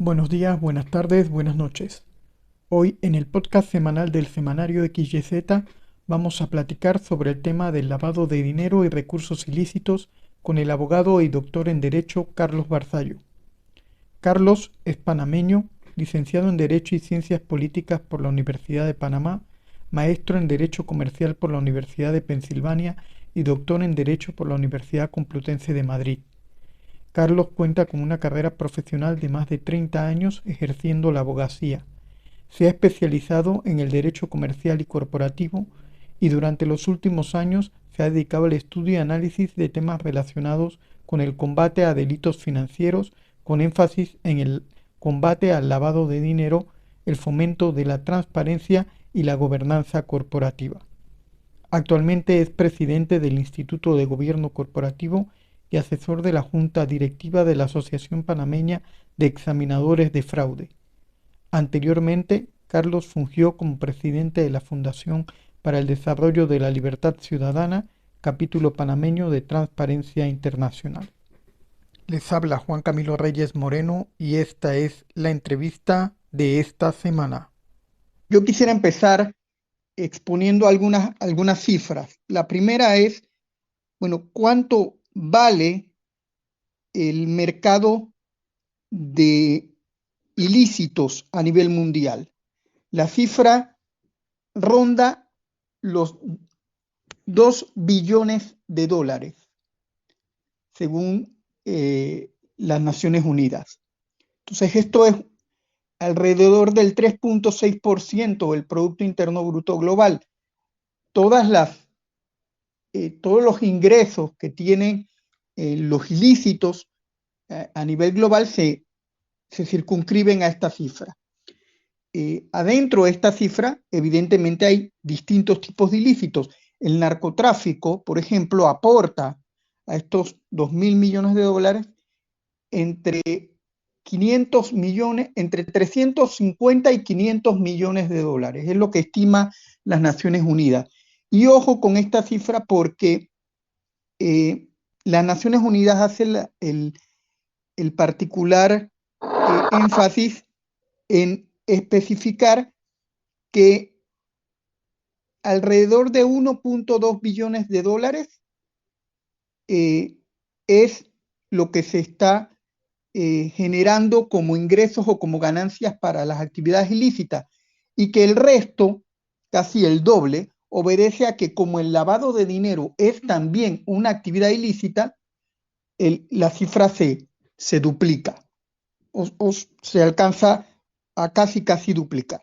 Buenos días, buenas tardes, buenas noches. Hoy en el podcast semanal del semanario XYZ vamos a platicar sobre el tema del lavado de dinero y recursos ilícitos con el abogado y doctor en Derecho Carlos Barzallo. Carlos es panameño, licenciado en Derecho y Ciencias Políticas por la Universidad de Panamá, maestro en Derecho Comercial por la Universidad de Pensilvania y doctor en Derecho por la Universidad Complutense de Madrid. Carlos cuenta con una carrera profesional de más de 30 años ejerciendo la abogacía. Se ha especializado en el derecho comercial y corporativo y durante los últimos años se ha dedicado al estudio y análisis de temas relacionados con el combate a delitos financieros, con énfasis en el combate al lavado de dinero, el fomento de la transparencia y la gobernanza corporativa. Actualmente es presidente del Instituto de Gobierno Corporativo y asesor de la Junta Directiva de la Asociación Panameña de Examinadores de Fraude. Anteriormente, Carlos fungió como presidente de la Fundación para el Desarrollo de la Libertad Ciudadana, capítulo panameño de Transparencia Internacional. Les habla Juan Camilo Reyes Moreno y esta es la entrevista de esta semana. Yo quisiera empezar exponiendo algunas cifras. La primera es, ¿cuánto vale el mercado de ilícitos a nivel mundial? La cifra ronda los 2 billones de dólares, según las Naciones Unidas. Entonces, esto es alrededor del 3.6% del Producto Interno Bruto Global. Todos los ingresos que tienen los ilícitos a nivel global se circunscriben a esta cifra. Adentro de esta cifra, evidentemente hay distintos tipos de ilícitos. El narcotráfico, por ejemplo, aporta a estos 2.000 millones de dólares entre 500 millones, entre 350 y 500 millones de dólares. Es lo que estima las Naciones Unidas. Y ojo con esta cifra porque las Naciones Unidas hace el particular énfasis en especificar que alrededor de 1.2 billones de dólares es lo que se está generando como ingresos o como ganancias para las actividades ilícitas y que el resto, casi el doble, obedece a que como el lavado de dinero es también una actividad ilícita, la cifra se duplica o se alcanza a casi duplicar.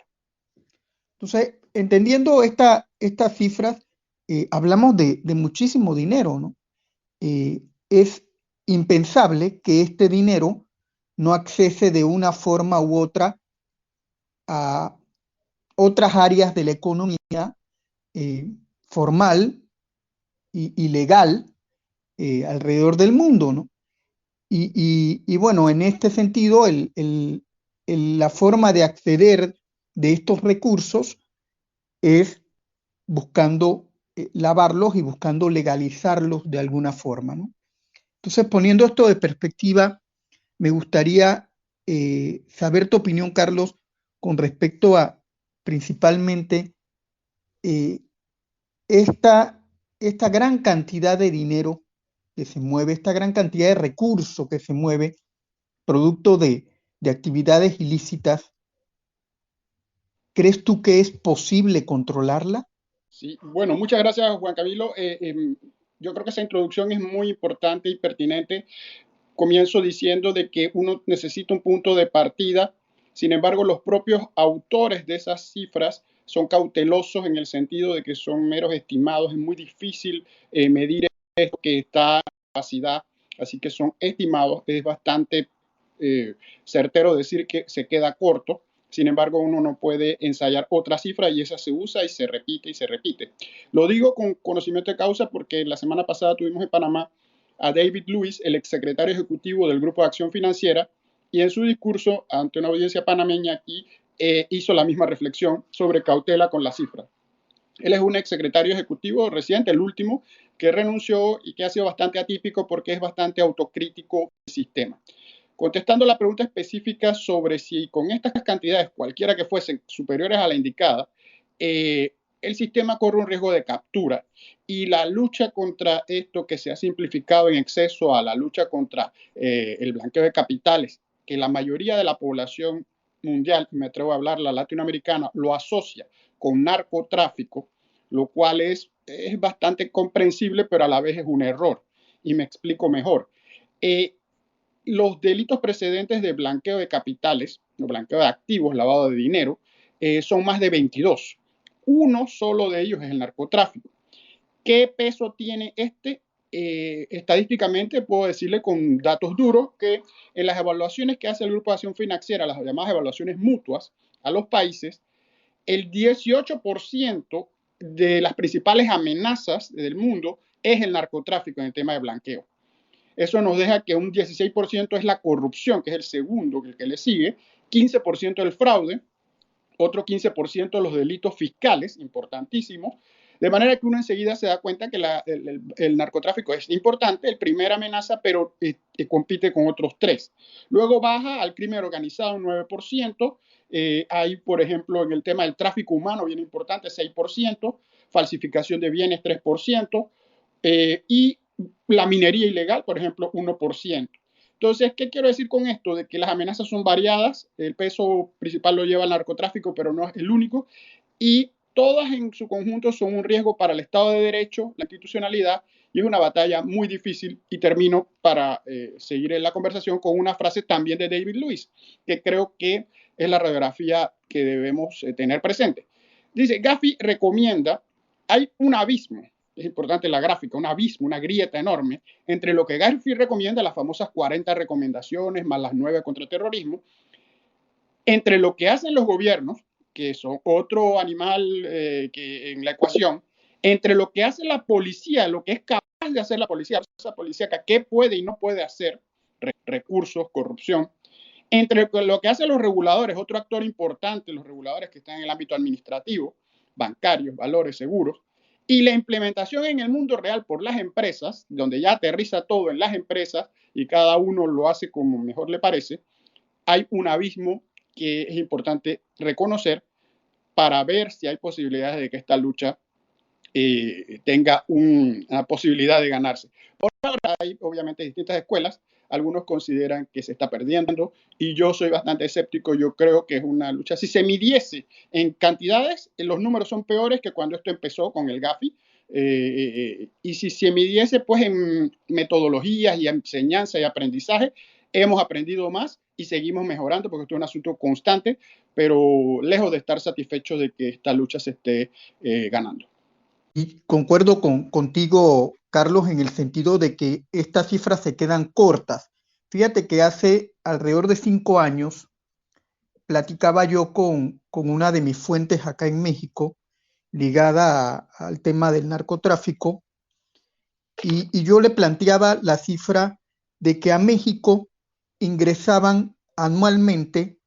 Entonces, entendiendo estas cifras, hablamos de muchísimo dinero, ¿no? Es impensable que este dinero no accese de una forma u otra a otras áreas de la economía formal y legal alrededor del mundo, ¿no? Y bueno, en este sentido, la forma de acceder de estos recursos es buscando lavarlos y buscando legalizarlos de alguna forma, ¿no? Entonces, poniendo esto de perspectiva, me gustaría saber tu opinión, Carlos, con respecto a principalmente eh, esta, esta gran cantidad de dinero que se mueve, esta gran cantidad de recursos que se mueve, producto de actividades ilícitas. ¿Crees tú que es posible controlarla? Sí, bueno, muchas gracias, Juan Camilo. Yo creo que esa introducción es muy importante y pertinente. Comienzo diciendo de que uno necesita un punto de partida. Sin embargo, los propios autores de esas cifras son cautelosos en el sentido de que son meros estimados. Es muy difícil medir esto que está en capacidad, así que son estimados. Es bastante certero decir que se queda corto. Sin embargo, uno no puede ensayar otra cifra y esa se usa y se repite y se repite. Lo digo con conocimiento de causa porque la semana pasada tuvimos en Panamá a David Lewis, el exsecretario ejecutivo del Grupo de Acción Financiera, y en su discurso ante una audiencia panameña aquí hizo la misma reflexión sobre cautela con la cifra. Él es un exsecretario ejecutivo reciente, el último, que renunció y que ha sido bastante atípico porque es bastante autocrítico del sistema. Contestando la pregunta específica sobre si con estas cantidades, cualquiera que fuesen superiores a la indicada, el sistema corre un riesgo de captura y la lucha contra esto que se ha simplificado en exceso a la lucha contra el blanqueo de capitales, que la mayoría de la población mundial, me atrevo a hablar la latinoamericana, lo asocia con narcotráfico, lo cual es bastante comprensible, pero a la vez es un error. Y me explico mejor. Los delitos precedentes de blanqueo de capitales, o blanqueo de activos, lavado de dinero, son más de 22. Uno solo de ellos es el narcotráfico. ¿Qué peso tiene este? Estadísticamente puedo decirle con datos duros que en las evaluaciones que hace el Grupo de Acción Financiera, las llamadas evaluaciones mutuas a los países, el 18% de las principales amenazas del mundo es el narcotráfico en el tema de blanqueo. Eso nos deja que un 16% es la corrupción, que es el segundo, el que le sigue, 15% el fraude, otro 15% los delitos fiscales, importantísimos, de manera que uno enseguida se da cuenta que el narcotráfico es importante, el primer amenaza, pero compite con otros tres. Luego baja al crimen organizado un 9%, hay, por ejemplo, en el tema del tráfico humano, bien importante, 6%, falsificación de bienes, 3%, y la minería ilegal, por ejemplo, 1%. Entonces, ¿qué quiero decir con esto? De que las amenazas son variadas, el peso principal lo lleva el narcotráfico, pero no es el único, y todas en su conjunto son un riesgo para el Estado de Derecho, la institucionalidad, y es una batalla muy difícil. Y termino para seguir en la conversación con una frase también de David Lewis, que creo que es la radiografía que debemos tener presente. Dice, Gafi recomienda, hay un abismo, es importante la gráfica, un abismo, una grieta enorme entre lo que Gafi recomienda, las famosas 40 recomendaciones más las 9 contra el terrorismo, entre lo que hacen los gobiernos, que son otro animal que en la ecuación, entre lo que hace la policía, lo que es capaz de hacer la policía, esa policía, qué puede y no puede hacer, recursos, corrupción, entre lo que hacen los reguladores, otro actor importante, los reguladores que están en el ámbito administrativo, bancarios, valores, seguros, y la implementación en el mundo real por las empresas, donde ya aterriza todo en las empresas y cada uno lo hace como mejor le parece, hay un abismo que es importante reconocer para ver si hay posibilidades de que esta lucha tenga una posibilidad de ganarse. Por ahora hay obviamente distintas escuelas, algunos consideran que se está perdiendo y yo soy bastante escéptico, yo creo que es una lucha. Si se midiese en cantidades, los números son peores que cuando esto empezó con el Gafi, y si se midiese pues en metodologías y enseñanza y aprendizaje, hemos aprendido más y seguimos mejorando porque esto es un asunto constante, pero lejos de estar satisfechos de que esta lucha se esté ganando. Y concuerdo contigo, Carlos, en el sentido de que estas cifras se quedan cortas. Fíjate que hace alrededor de 5 años platicaba yo con una de mis fuentes acá en México, ligada al tema del narcotráfico, y yo le planteaba la cifra de que a México ingresaban anualmente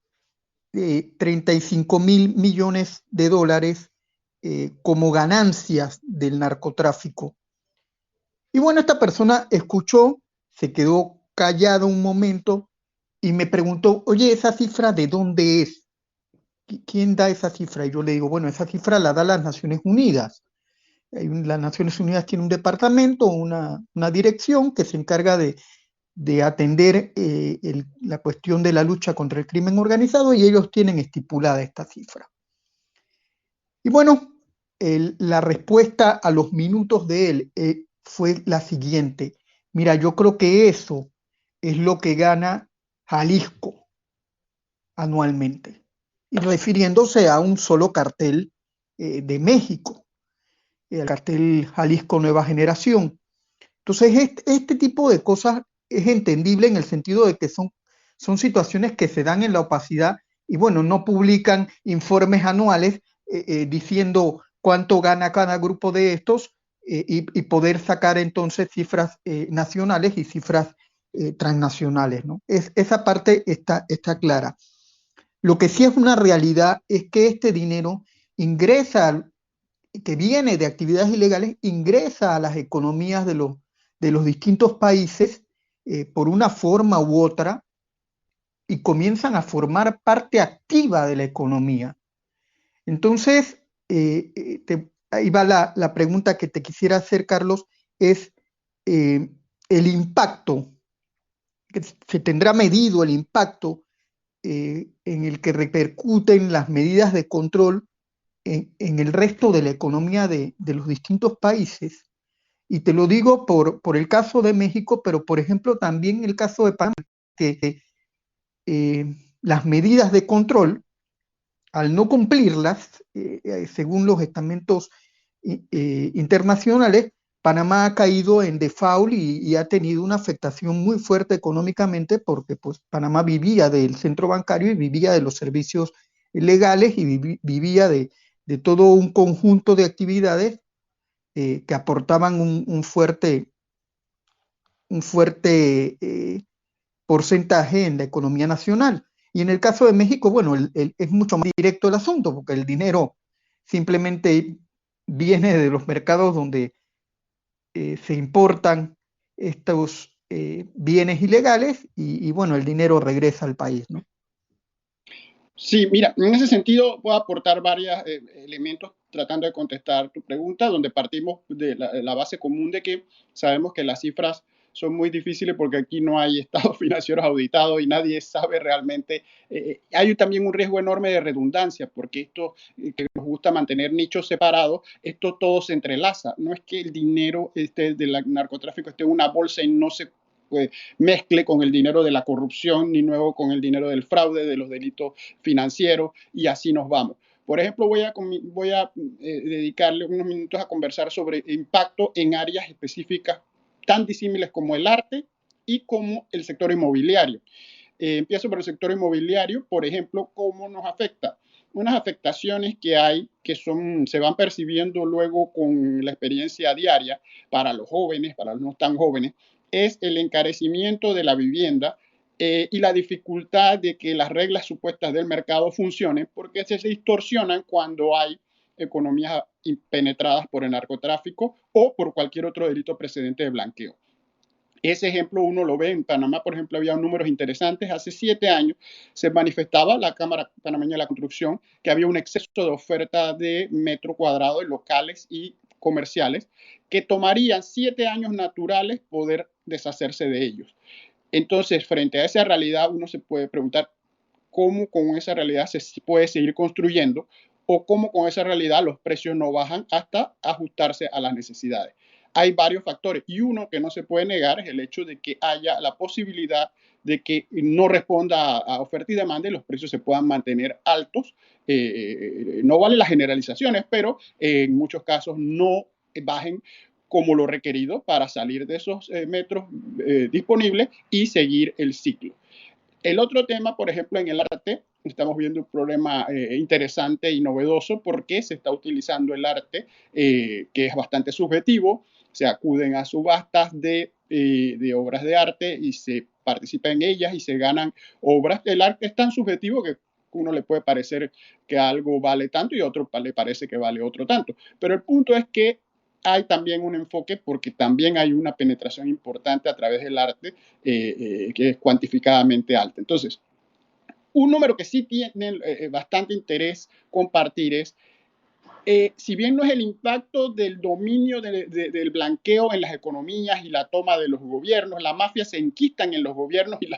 35.000 millones de dólares como ganancias del narcotráfico. Y bueno, esta persona escuchó, se quedó callado un momento y me preguntó, oye, ¿esa cifra de dónde es? ¿Quién da esa cifra? Y yo le digo, bueno, esa cifra la da las Naciones Unidas. Las Naciones Unidas tienen un departamento, una dirección que se encarga de atender la cuestión de la lucha contra el crimen organizado y ellos tienen estipulada esta cifra. Y bueno, la respuesta a los minutos de él fue la siguiente. Mira, yo creo que eso es lo que gana Jalisco anualmente, y refiriéndose a un solo cartel de México, el cartel Jalisco Nueva Generación. Entonces, este tipo de cosas es entendible en el sentido de que son situaciones que se dan en la opacidad y bueno, no publican informes anuales diciendo cuánto gana cada grupo de estos y poder sacar entonces cifras nacionales y cifras transnacionales, ¿no? Esa parte está clara. Lo que sí es una realidad es que este dinero ingresa, que viene de actividades ilegales, ingresa a las economías de los distintos países por una forma u otra, y comienzan a formar parte activa de la economía. Entonces, ahí va la pregunta que te quisiera hacer, Carlos, es eh, el impacto, que se tendrá medido el impacto en el que repercuten las medidas de control en el resto de la economía de los distintos países. Y te lo digo por el caso de México, pero por ejemplo también el caso de Panamá, que las medidas de control, al no cumplirlas, según los estamentos internacionales, Panamá ha caído en default y ha tenido una afectación muy fuerte económicamente porque pues, Panamá vivía del centro bancario y vivía de los servicios legales y vivía de todo un conjunto de actividades que aportaban un fuerte porcentaje en la economía nacional. Y en el caso de México, bueno, es mucho más directo el asunto, porque el dinero simplemente viene de los mercados donde se importan estos bienes ilegales bueno, el dinero regresa al país, ¿no? Sí, mira, en ese sentido voy a aportar varios elementos tratando de contestar tu pregunta, donde partimos de la base común de que sabemos que las cifras son muy difíciles porque aquí no hay estados financieros auditados y nadie sabe realmente. Hay también un riesgo enorme de redundancia porque esto que nos gusta mantener nichos separados, esto todo se entrelaza. No es que el dinero del narcotráfico esté en una bolsa y no se pues, mezcle con el dinero de la corrupción, ni luego con el dinero del fraude, de los delitos financieros, y así nos vamos. Por ejemplo, voy a dedicarle unos minutos a conversar sobre impacto en áreas específicas tan disímiles como el arte y como el sector inmobiliario. Empiezo por el sector inmobiliario, por ejemplo, cómo nos afecta. Unas afectaciones que hay que se van percibiendo luego con la experiencia diaria para los jóvenes, para los no tan jóvenes, es el encarecimiento de la vivienda y la dificultad de que las reglas supuestas del mercado funcionen porque se distorsionan cuando hay economías penetradas por el narcotráfico o por cualquier otro delito precedente de blanqueo. Ese ejemplo uno lo ve en Panamá, por ejemplo, había números interesantes. Hace 7 años se manifestaba la Cámara Panameña de la Construcción que había un exceso de oferta de metro cuadrado en locales y comerciales que tomarían 7 años naturales poder deshacerse de ellos. Entonces, frente a esa realidad, uno se puede preguntar cómo con esa realidad se puede seguir construyendo o cómo con esa realidad los precios no bajan hasta ajustarse a las necesidades. Hay varios factores y uno que no se puede negar es el hecho de que haya la posibilidad de que no responda a oferta y demanda y los precios se puedan mantener altos. No valen las generalizaciones, pero en muchos casos no bajen como lo requerido para salir de esos metros disponibles y seguir el ciclo. El otro tema, por ejemplo, en el arte, estamos viendo un problema interesante y novedoso porque se está utilizando el arte, que es bastante subjetivo, se acuden a subastas de obras de arte y se participa en ellas y se ganan obras. El arte es tan subjetivo que uno le puede parecer que algo vale tanto y a otro le parece que vale otro tanto. Pero el punto es que hay también un enfoque porque también hay una penetración importante a través del arte que es cuantificadamente alta. Entonces, un número que sí tiene bastante interés compartir es si bien no es el impacto del dominio del blanqueo en las economías y la toma de los gobiernos, la mafia se enquistan en los gobiernos y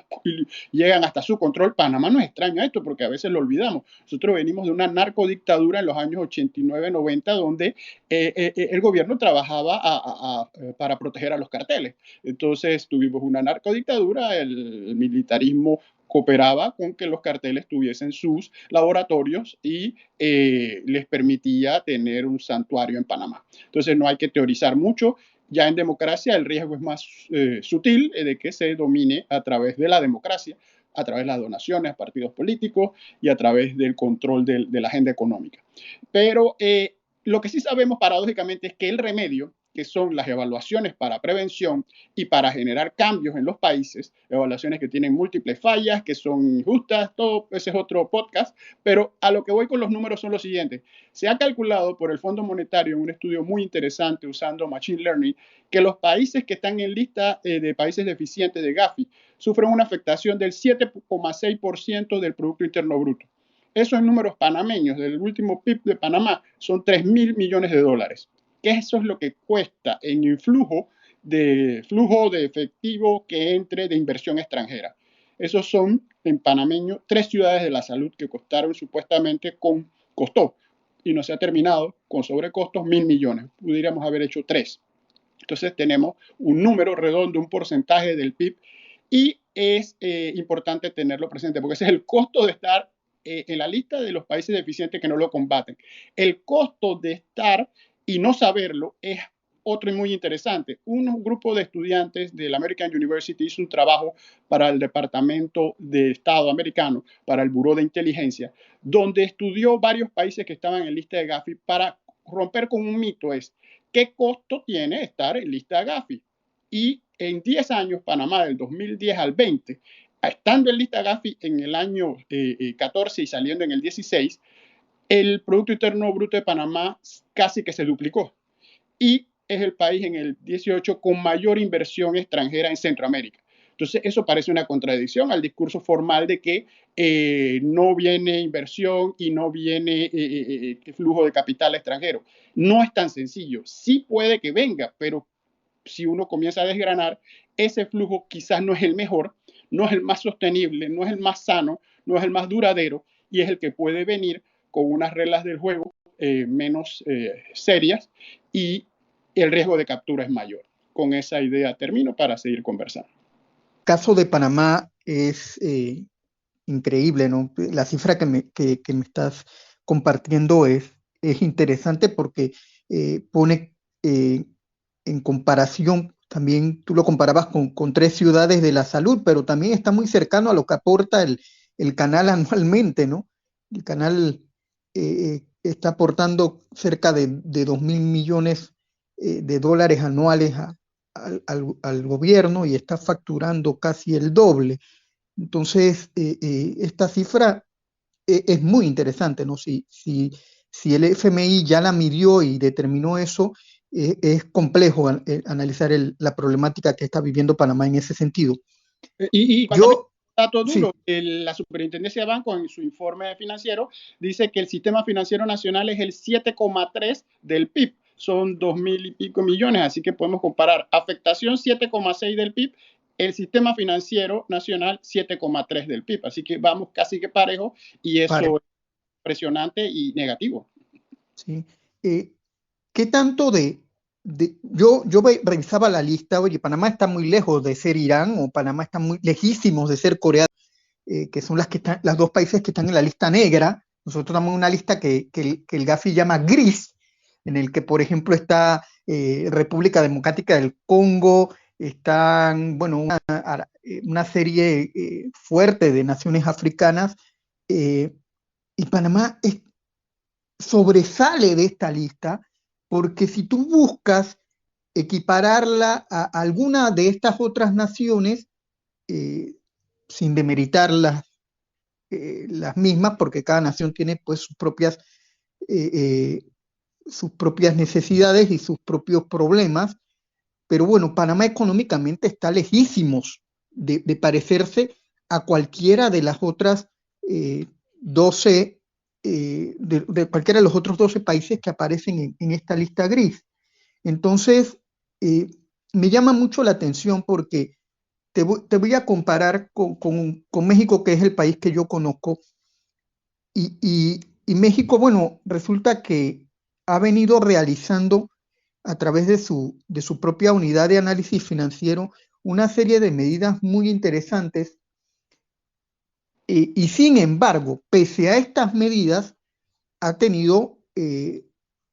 llegan hasta su control. Panamá no es extraño a esto porque a veces lo olvidamos. Nosotros venimos de una narcodictadura en los años 89-90 donde el gobierno trabajaba para proteger a los carteles. Entonces tuvimos una narcodictadura, el militarismo cooperaba con que los carteles tuviesen sus laboratorios y les permitía tener un santuario en Panamá. Entonces no hay que teorizar mucho. Ya en democracia el riesgo es más sutil de que se domine a través de la democracia, a través de las donaciones a partidos políticos y a través del control de la agenda económica. Pero lo que sí sabemos paradójicamente es que el remedio que son las evaluaciones para prevención y para generar cambios en los países, evaluaciones que tienen múltiples fallas, que son injustas, todo ese es otro podcast, pero a lo que voy con los números son los siguientes. Se ha calculado por el Fondo Monetario en un estudio muy interesante usando Machine Learning que los países que están en lista de países deficientes de Gafi sufren una afectación del 7,6% del Producto Interno Bruto. Esos números panameños del último PIB de Panamá son 3.000 millones de dólares. Que eso es lo que cuesta en el flujo de efectivo que entre de inversión extranjera. Esos son, en panameño, 3 ciudades de la salud que costaron supuestamente costó y no se ha terminado con sobrecostos 1.000 millones. Pudiéramos haber hecho 3. Entonces tenemos un número redondo, un porcentaje del PIB y es importante tenerlo presente porque ese es el costo de estar en la lista de los países deficientes que no lo combaten. El costo de estar y no saberlo es otro muy interesante. Un grupo de estudiantes de la American University hizo un trabajo para el Departamento de Estado americano, para el Buró de Inteligencia, donde estudió varios países que estaban en lista de Gafi para romper con un mito es ¿qué costo tiene estar en lista Gafi? Y en 10 años, Panamá, del 2010 al 20, estando en lista Gafi en el año 14 y saliendo en el 16, el Producto Interno Bruto de Panamá casi que se duplicó. Y es el país en el 18 con mayor inversión extranjera en Centroamérica. Entonces, eso parece una contradicción al discurso formal de que no viene inversión y no viene flujo de capital extranjero. No es tan sencillo. Sí puede que venga, pero si uno comienza a desgranar, ese flujo quizás no es el mejor, no es el más sostenible, no es el más sano, no es el más duradero y es el que puede venir con unas reglas del juego menos serias y el riesgo de captura es mayor. Con esa idea termino para seguir conversando. El caso de Panamá es increíble, ¿no? La cifra que me estás compartiendo es interesante porque pone en comparación, también tú lo comparabas con 3 ciudades de la salud, pero también está muy cercano a lo que aporta el canal anualmente, ¿no? El canal está aportando cerca de 2.000 millones de dólares anuales al gobierno y está facturando casi el doble. Entonces, esta cifra es muy interesante, ¿no? Si el FMI ya la midió y determinó eso, es complejo analizar la problemática que está viviendo Panamá en ese sentido. Y cuando Yo, dato sí, duro, la Superintendencia de Banco en su informe financiero dice que el sistema financiero nacional es el 7,3 del PIB. Son 2.000 y pico millones, así que podemos comparar afectación 7,6 del PIB, el sistema financiero nacional 7,3 del PIB. Así que vamos casi que parejo y eso es impresionante y negativo. sí. ¿Qué tanto yo revisaba la lista, oye, Panamá está muy lejos de ser Irán o Panamá está muy lejísimos de ser Corea, que son las dos países que están en la lista negra. Nosotros tenemos una lista que el Gafi llama gris, en el que, por ejemplo, está República Democrática del Congo, están, bueno, una serie fuerte de naciones africanas, eh, y Panamá sobresale de esta lista porque si tú buscas equipararla a alguna de estas otras naciones, eh, sin demeritar las mismas, porque cada nación tiene pues eh, eh, sus propias necesidades y sus propios problemas, pero bueno, Panamá económicamente está lejísimos de parecerse a cualquiera de las otras 12, de cualquiera de los otros 12 países que aparecen en esta lista gris. Entonces, eh, me llama mucho la atención porque te voy a comparar con México, que es el país que yo conozco, y México, bueno, resulta que ha venido realizando a través de su propia unidad de análisis financiero una serie de medidas muy interesantes y sin embargo, pese a estas medidas, ha tenido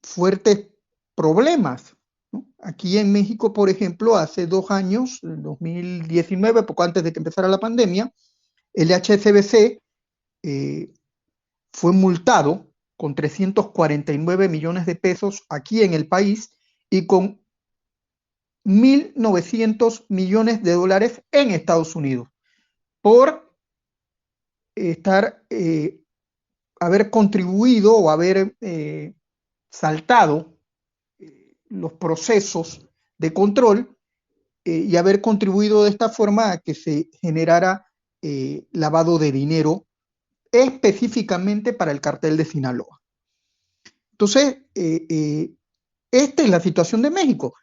fuertes problemas, ¿no? Aquí en México, por ejemplo, hace 2 años, en 2019, poco antes de que empezara la pandemia, el HSBC fue multado con 349 millones de pesos aquí en el país y con 1.900 millones de dólares en Estados Unidos por estar, haber contribuido o haber saltado los procesos de control y haber contribuido de esta forma a que se generara lavado de dinero específicamente para el cartel de Sinaloa. Entonces, esta es la situación de México,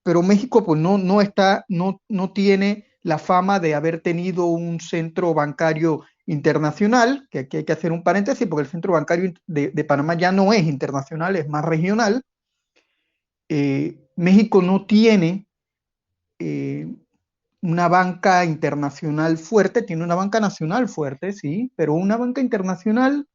pero México pues no tiene la fama de haber tenido un centro bancario internacional, que aquí hay que hacer un paréntesis porque el centro bancario de Panamá ya no es internacional, es más regional. México no tiene eh, una banca internacional fuerte, tiene una banca nacional fuerte, sí, pero una banca internacional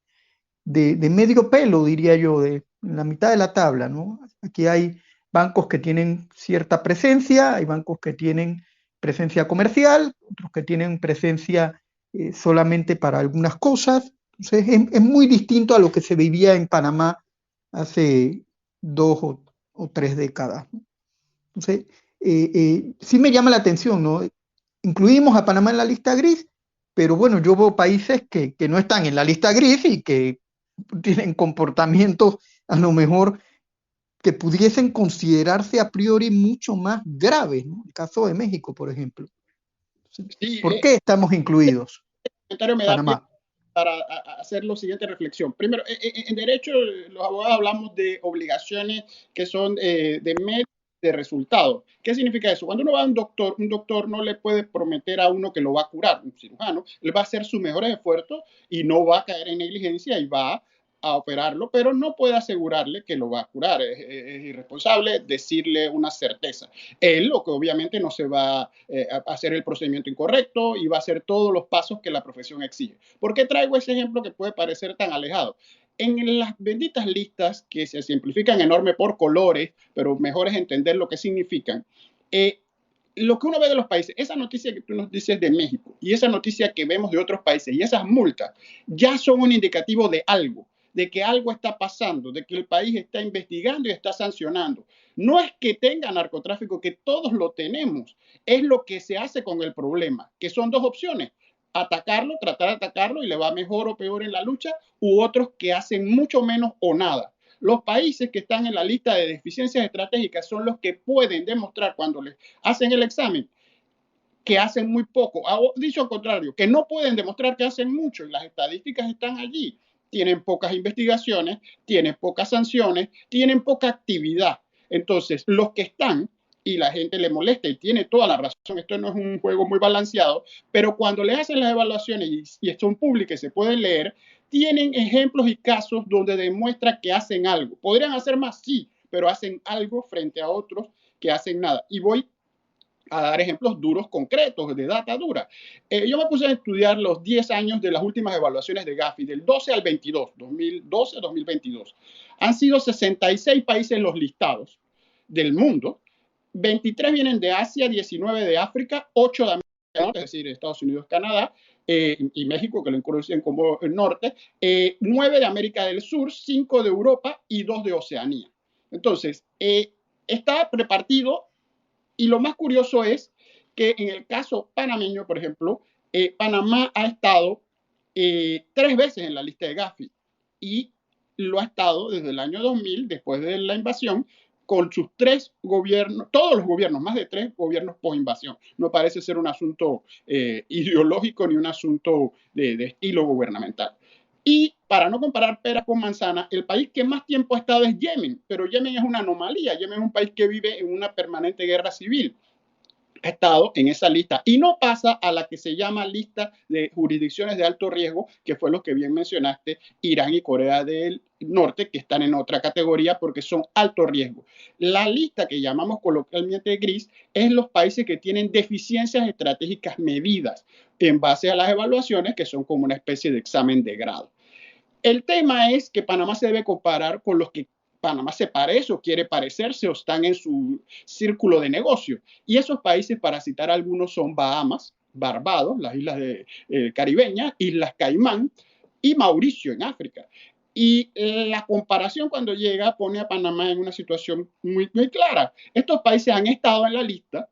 de medio pelo, diría yo, de la mitad de la tabla, ¿no? Aquí hay bancos que tienen cierta presencia, hay bancos que tienen presencia comercial, otros que tienen presencia solamente para algunas cosas. Entonces es muy distinto a lo que se vivía en Panamá hace 2 o 3 décadas, ¿no? Entonces, sí me llama la atención, ¿no? Incluimos a Panamá en la lista gris, pero bueno, yo veo países que no están en la lista gris y que tienen comportamientos a lo mejor que pudiesen considerarse a priori mucho más graves, ¿no? El caso de México, por ejemplo. Sí, ¿Por qué estamos incluidos? el comentario me da pie Panamá. para hacer la siguiente reflexión. Primero, en derecho, los abogados hablamos de obligaciones que son de medios de resultados. ¿Qué significa eso? Cuando uno va a un doctor no le puede prometer a uno que lo va a curar, un cirujano, él va a hacer sus mejores esfuerzos y no va a caer en negligencia y va a operarlo, pero no puede asegurarle que lo va a curar. Es irresponsable decirle una certeza. Él, lo que obviamente no se va a hacer el procedimiento incorrecto y va a hacer todos los pasos que la profesión exige. ¿Por qué traigo ese ejemplo que puede parecer tan alejado? En las benditas listas que se simplifican enorme por colores, pero mejor es entender lo que significan, lo que uno ve de los países, esa noticia que tú nos dices de México y esa noticia que vemos de otros países y esas multas ya son un indicativo de que algo está pasando, de que el país está investigando y está sancionando. No es que tenga narcotráfico, que todos lo tenemos, es lo que se hace con el problema, que son dos opciones: atacarlo, tratar de atacarlo y le va mejor o peor en la lucha, u otros que hacen mucho menos o nada. Los países que están en la lista de deficiencias estratégicas son los que pueden demostrar cuando les hacen el examen que hacen muy poco, dicho al contrario, que no pueden demostrar que hacen mucho y las estadísticas están allí. Tienen pocas investigaciones, tienen pocas sanciones, tienen poca actividad. Entonces, los que están, y la gente le molesta y tiene toda la razón, esto no es un juego muy balanceado, pero cuando le hacen las evaluaciones y son públicas y se pueden leer, tienen ejemplos y casos donde demuestra que hacen algo. ¿Podrían hacer más? Sí, pero hacen algo frente a otros que hacen nada. Y voy a dar ejemplos duros, concretos, de data dura. Yo me puse a estudiar los 10 años de las últimas evaluaciones de Gafi, del 12 al 22, 2012-2022. Han sido 66 países los listados del mundo, 23 vienen de Asia, 19 de África, 8 de América del Norte, es decir, Estados Unidos, Canadá, y México, que lo incluyen como el norte, 9 de América del Sur, 5 de Europa y 2 de Oceanía. Entonces, está repartido. Y lo más curioso es que en el caso panameño, por ejemplo, Panamá ha estado 3 veces en la lista de Gafi y lo ha estado desde el año 2000, después de la invasión, con sus 3 gobiernos, todos los gobiernos, más de 3 gobiernos post-invasión. No parece ser un asunto ideológico ni un asunto de estilo gubernamental. Y para no comparar pera con manzana, el país que más tiempo ha estado es Yemen, pero Yemen es una anomalía. Yemen es un país que vive en una permanente guerra civil. Ha estado en esa lista y no pasa a la que se llama lista de jurisdicciones de alto riesgo, que fue lo que bien mencionaste, Irán y Corea del Norte, que están en otra categoría porque son alto riesgo. La lista que llamamos coloquialmente gris es los países que tienen deficiencias estratégicas medidas en base a las evaluaciones, que son como una especie de examen de grado. El tema es que Panamá se debe comparar con los que Panamá se parece o quiere parecerse o están en su círculo de negocio. Y esos países, para citar algunos, son Bahamas, Barbados, las islas caribeñas, Islas Caimán y Mauricio en África. Y la comparación cuando llega pone a Panamá en una situación muy, muy clara. Estos países han estado en la lista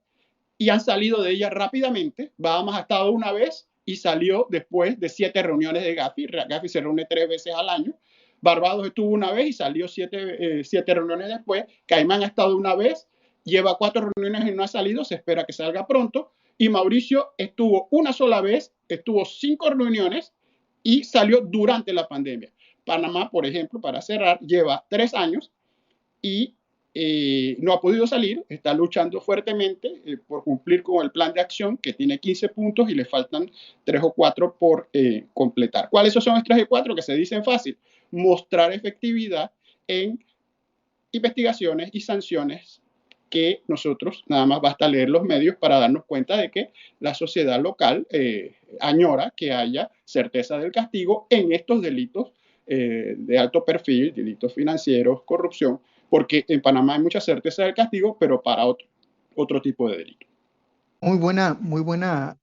y han salido de ella rápidamente. Bahamas ha estado una vez y salió después de 7 reuniones de Gafi. Gafi se reúne 3 veces al año. Barbados estuvo una vez y salió 7 reuniones después. Caimán ha estado una vez, lleva 4 reuniones y no ha salido, se espera que salga pronto. Y Mauricio estuvo una sola vez, estuvo 5 reuniones y salió durante la pandemia. Panamá, por ejemplo, para cerrar, lleva 3 años y no ha podido salir, está luchando fuertemente por cumplir con el plan de acción que tiene 15 puntos y le faltan 3 o 4 por completar. ¿Cuáles son los 3 y 4 que se dicen fácil? Mostrar efectividad en investigaciones y sanciones que nosotros nada más basta leer los medios para darnos cuenta de que la sociedad local añora que haya certeza del castigo en estos delitos de alto perfil, delitos financieros, corrupción, porque en Panamá hay mucha certeza del castigo, pero para otro tipo de delito. Muy buena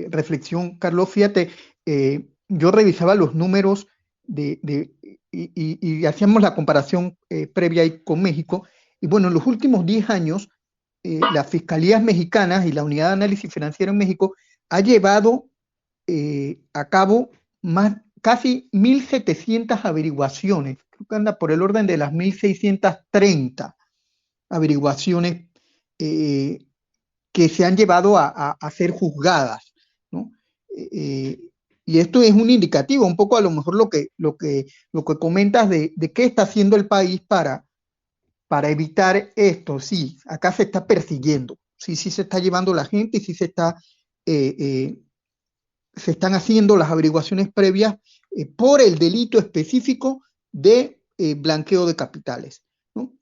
reflexión, Carlos. Fíjate, yo revisaba los números y hacíamos la comparación previa ahí con México. Y bueno, en los últimos 10 años, las fiscalías mexicanas y la Unidad de Análisis Financiero en México ha llevado a cabo casi 1.700 averiguaciones. Creo que anda por el orden de las 1.630 averiguaciones eh, que se han llevado a ser juzgadas, ¿no? Eh, y esto es un indicativo, un poco a lo mejor lo que comentas de qué está haciendo el país para evitar esto. Sí, acá se está persiguiendo, sí, sí se está llevando la gente y sí eh, eh, se están haciendo las averiguaciones previas por el delito específico de blanqueo de capitales, ¿no?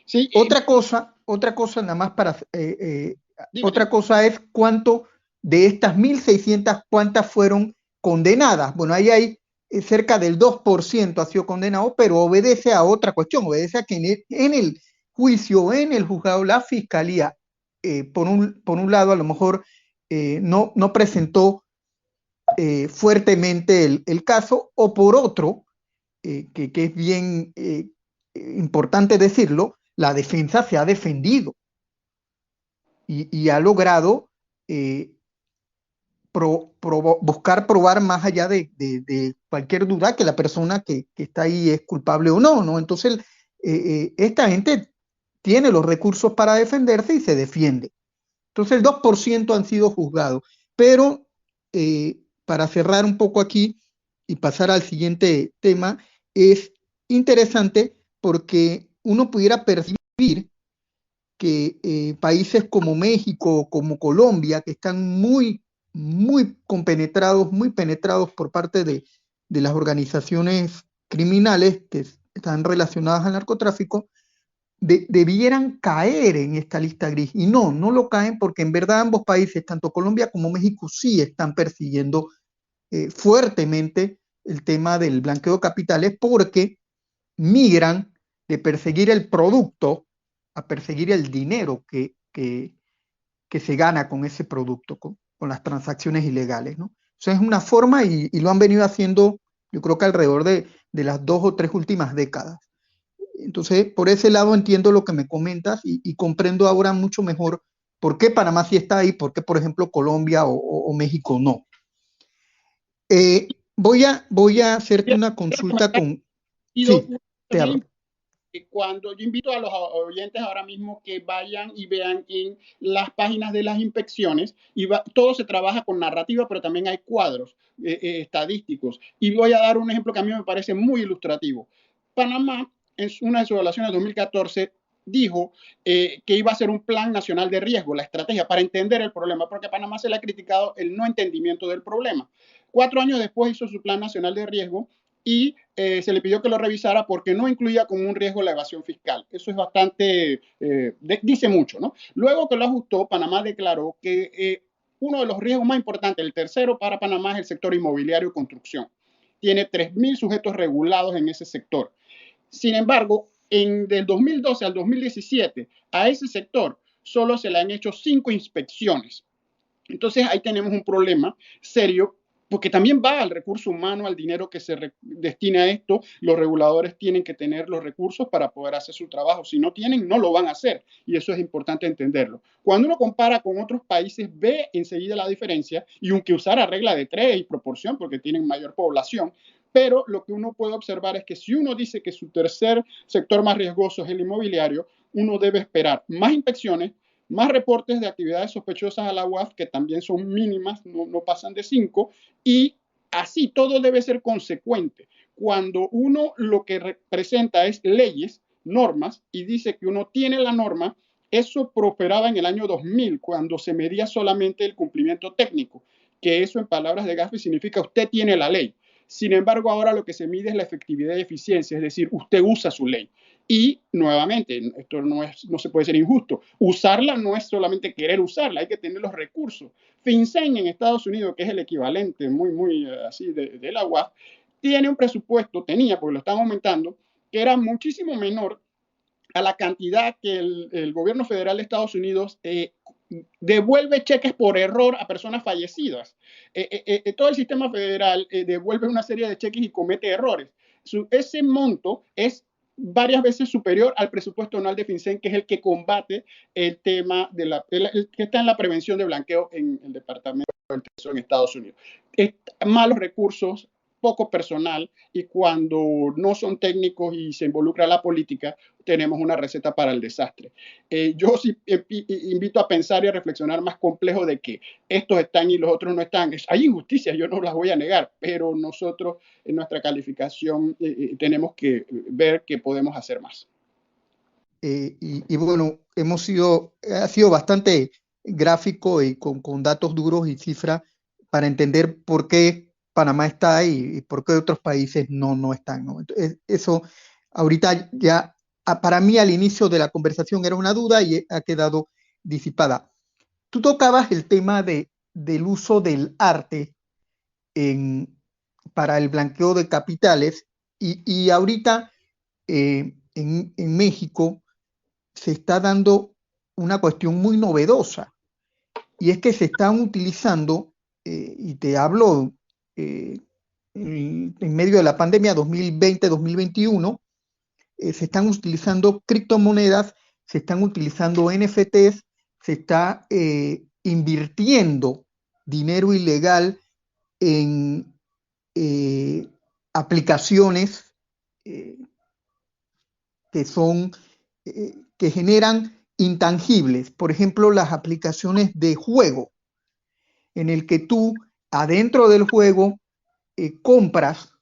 Sí, Otra cosa nada más dime, otra dime. cosa es cuánto de estas 1.600 cuántas fueron condenadas. Bueno, ahí hay cerca del 2% ha sido condenado, pero obedece a otra cuestión, obedece a que en el juicio, en el juzgado, la fiscalía, por un lado, a lo mejor no presentó fuertemente el caso, o por otro, que es bien importante decirlo, la defensa se ha defendido y ha logrado eh, buscar probar más allá de cualquier duda que la persona que está ahí es culpable o no, ¿no? Entonces, esta gente tiene los recursos para defenderse y se defiende. Entonces, el 2% han sido juzgados. Pero, para cerrar un poco aquí y pasar al siguiente tema, es interesante porque uno pudiera percibir que países como México, como Colombia, que están muy penetrados por parte de las organizaciones criminales que están relacionadas al narcotráfico, debieran caer en esta lista gris. Y no lo caen porque en verdad ambos países, tanto Colombia como México, sí están persiguiendo fuertemente el tema del blanqueo de capitales porque migran de perseguir el producto a perseguir el dinero que se gana con ese producto, con las transacciones ilegales, ¿no? Eso es una forma y lo han venido haciendo, yo creo que alrededor de las 2 o 3 últimas décadas. Entonces, por ese lado entiendo lo que me comentas y comprendo ahora mucho mejor por qué Panamá sí está ahí, por qué, por ejemplo, Colombia o México no. Voy a hacerte una Quiero consulta comentar, con... pido Sí, te muy abro. cuando yo invito a los oyentes ahora mismo que vayan y vean en las páginas de las inspecciones, todo se trabaja con narrativa, pero también hay cuadros estadísticos. Y voy a dar un ejemplo que a mí me parece muy ilustrativo. Panamá, en una de sus evaluaciones de 2014, dijo que iba a ser un plan nacional de riesgo, la estrategia para entender el problema, porque a Panamá se le ha criticado el no entendimiento del problema. 4 años después hizo su plan nacional de riesgo y se le pidió que lo revisara porque no incluía como un riesgo la evasión fiscal. Eso es bastante, dice mucho, ¿no? Luego que lo ajustó, Panamá declaró que uno de los riesgos más importantes, el tercero para Panamá, es el sector inmobiliario y construcción. Tiene 3.000 sujetos regulados en ese sector. Sin embargo, del 2012 al 2017, a ese sector solo se le han hecho 5 inspecciones. Entonces ahí tenemos un problema serio porque también va al recurso humano, al dinero que se destina a esto. Los reguladores tienen que tener los recursos para poder hacer su trabajo. Si no tienen, no lo van a hacer. Y eso es importante entenderlo. Cuando uno compara con otros países, ve enseguida la diferencia, y aunque usara regla de tres y proporción, porque tienen mayor población, pero lo que uno puede observar es que si uno dice que su tercer sector más riesgoso es el inmobiliario, uno debe esperar más inspecciones, más reportes de actividades sospechosas a la UAF, que también son mínimas, no pasan de 5, y así todo debe ser consecuente. Cuando uno lo que representa es leyes, normas, y dice que uno tiene la norma, eso prosperaba en el año 2000, cuando se medía solamente el cumplimiento técnico, que eso en palabras de Gafi significa usted tiene la ley. Sin embargo, ahora lo que se mide es la efectividad y eficiencia, es decir, usted usa su ley. Y nuevamente, esto no se puede ser injusto. Usarla no es solamente querer usarla, hay que tener los recursos. FinCEN en Estados Unidos, que es el equivalente muy así de la UAF, tiene un presupuesto, tenía, porque lo están aumentando, que era muchísimo menor a la cantidad que el gobierno federal de Estados Unidos devuelve cheques por error a personas fallecidas. Todo el sistema federal devuelve una serie de cheques y comete errores. Ese monto es varias veces superior al presupuesto anual de FinCEN, que es el que combate el tema que está en la prevención de blanqueo en el Departamento del Tesoro en Estados Unidos. Malos recursos, poco personal, y cuando no son técnicos y se involucra la política, tenemos una receta para el desastre. Yo sí invito a pensar y a reflexionar más complejo de que estos están y los otros no están. Hay injusticias, yo no las voy a negar, pero nosotros en nuestra calificación tenemos que ver que podemos hacer más. Y bueno, ha sido bastante gráfico y con datos duros y cifras para entender por qué Panamá está ahí y por qué otros países no están, ¿no? Entonces, eso ahorita ya, para mí al inicio de la conversación era una duda y ha quedado disipada. Tú tocabas el tema del uso del arte en, para el blanqueo de capitales y ahorita en México se está dando una cuestión muy novedosa y es que se están utilizando, y te hablo en medio de la pandemia 2020-2021, se están utilizando criptomonedas, se están utilizando NFTs, se está invirtiendo dinero ilegal en aplicaciones eh, que son, que generan intangibles. Por ejemplo, las aplicaciones de juego, en el que tú adentro del juego compras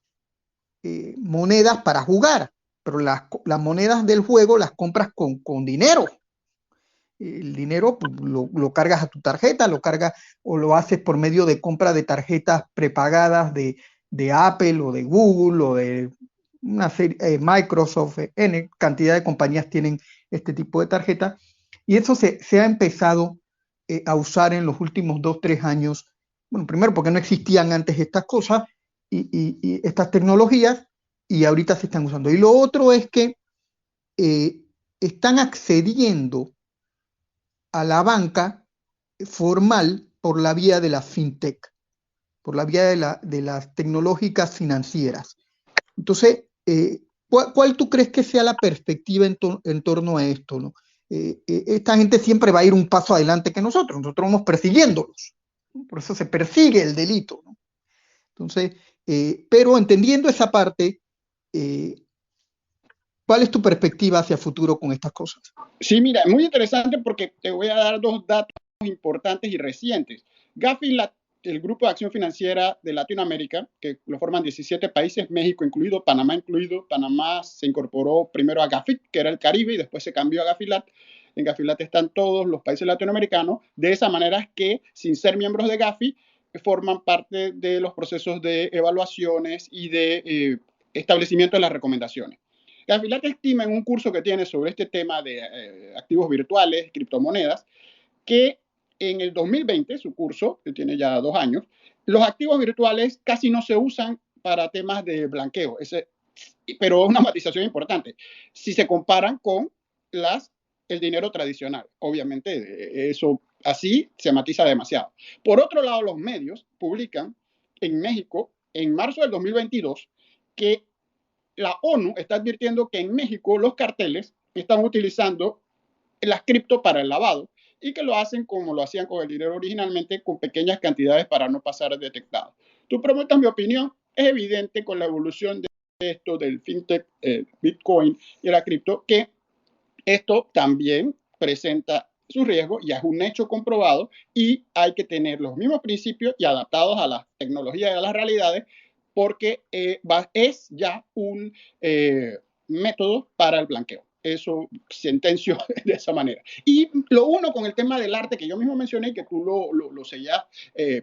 monedas para jugar, pero las monedas del juego las compras con dinero. El dinero pues, lo cargas a tu tarjeta, lo cargas o lo haces por medio de compra de tarjetas prepagadas de Apple o de Google o de una serie, Microsoft, N cantidad de compañías tienen este tipo de tarjeta. Y eso se ha empezado a usar en los últimos 2, 3 años. Bueno, primero porque no existían antes estas cosas y estas tecnologías y ahorita se están usando. Y lo otro es que están accediendo a la banca formal por la vía de la fintech, por la vía de las tecnológicas financieras. Entonces, ¿cuál tú crees que sea la perspectiva en torno a esto, ¿no? Esta gente siempre va a ir un paso adelante que nosotros vamos persiguiéndolos, ¿no? Por eso se persigue el delito, ¿no? Entonces, pero entendiendo esa parte, ¿cuál es tu perspectiva hacia futuro con estas cosas? Sí, mira, muy interesante porque te voy a dar dos datos importantes y recientes. Gafi, el Grupo de Acción Financiera de Latinoamérica, que lo forman 17 países, México incluido, Panamá incluido. Panamá se incorporó primero a GAFIT, que era el Caribe, y después se cambió a Gafilat. En Gafilat están todos los países latinoamericanos. De esa manera es que, sin ser miembros de Gafi, forman parte de los procesos de evaluaciones y de establecimiento de las recomendaciones. Gafilat estima en un curso que tiene sobre este tema de activos virtuales, criptomonedas, que en el 2020, su curso, que tiene ya 2 años, los activos virtuales casi no se usan para temas de blanqueo, pero es una matización importante, si se comparan con el dinero tradicional. Obviamente, eso así se matiza demasiado. Por otro lado, los medios publican en México en marzo del 2022 que la ONU está advirtiendo que en México los carteles están utilizando las cripto para el lavado y que lo hacen como lo hacían con el dinero originalmente, con pequeñas cantidades para no pasar detectado. Tú preguntas mi opinión, es evidente con la evolución de esto del fintech, Bitcoin y la cripto, que esto también presenta su riesgo, ya es un hecho comprobado y hay que tener los mismos principios y adaptados a las tecnologías y a las realidades porque es ya un método para el blanqueo. Eso sentenció de esa manera. Y lo uno con el tema del arte que yo mismo mencioné y que tú lo seguías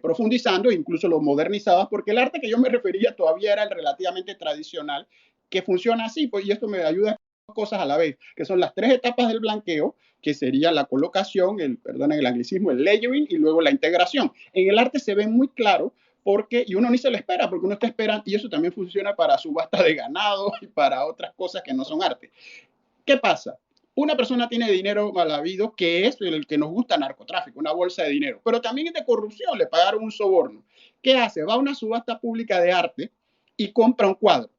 profundizando, incluso lo modernizabas, porque el arte que yo me refería todavía era el relativamente tradicional, que funciona así, pues, y esto me ayuda cosas a la vez, que son las tres etapas del blanqueo, que sería la colocación, el anglicismo, el layering y luego la integración. En el arte se ve muy claro porque, y uno ni se lo espera, porque uno está esperando, y eso también funciona para subasta de ganado y para otras cosas que no son arte. ¿Qué pasa? Una persona tiene dinero mal habido, que es el que nos gusta narcotráfico, una bolsa de dinero, pero también es de corrupción, le pagaron un soborno. ¿Qué hace? Va a una subasta pública de arte y compra un cuadro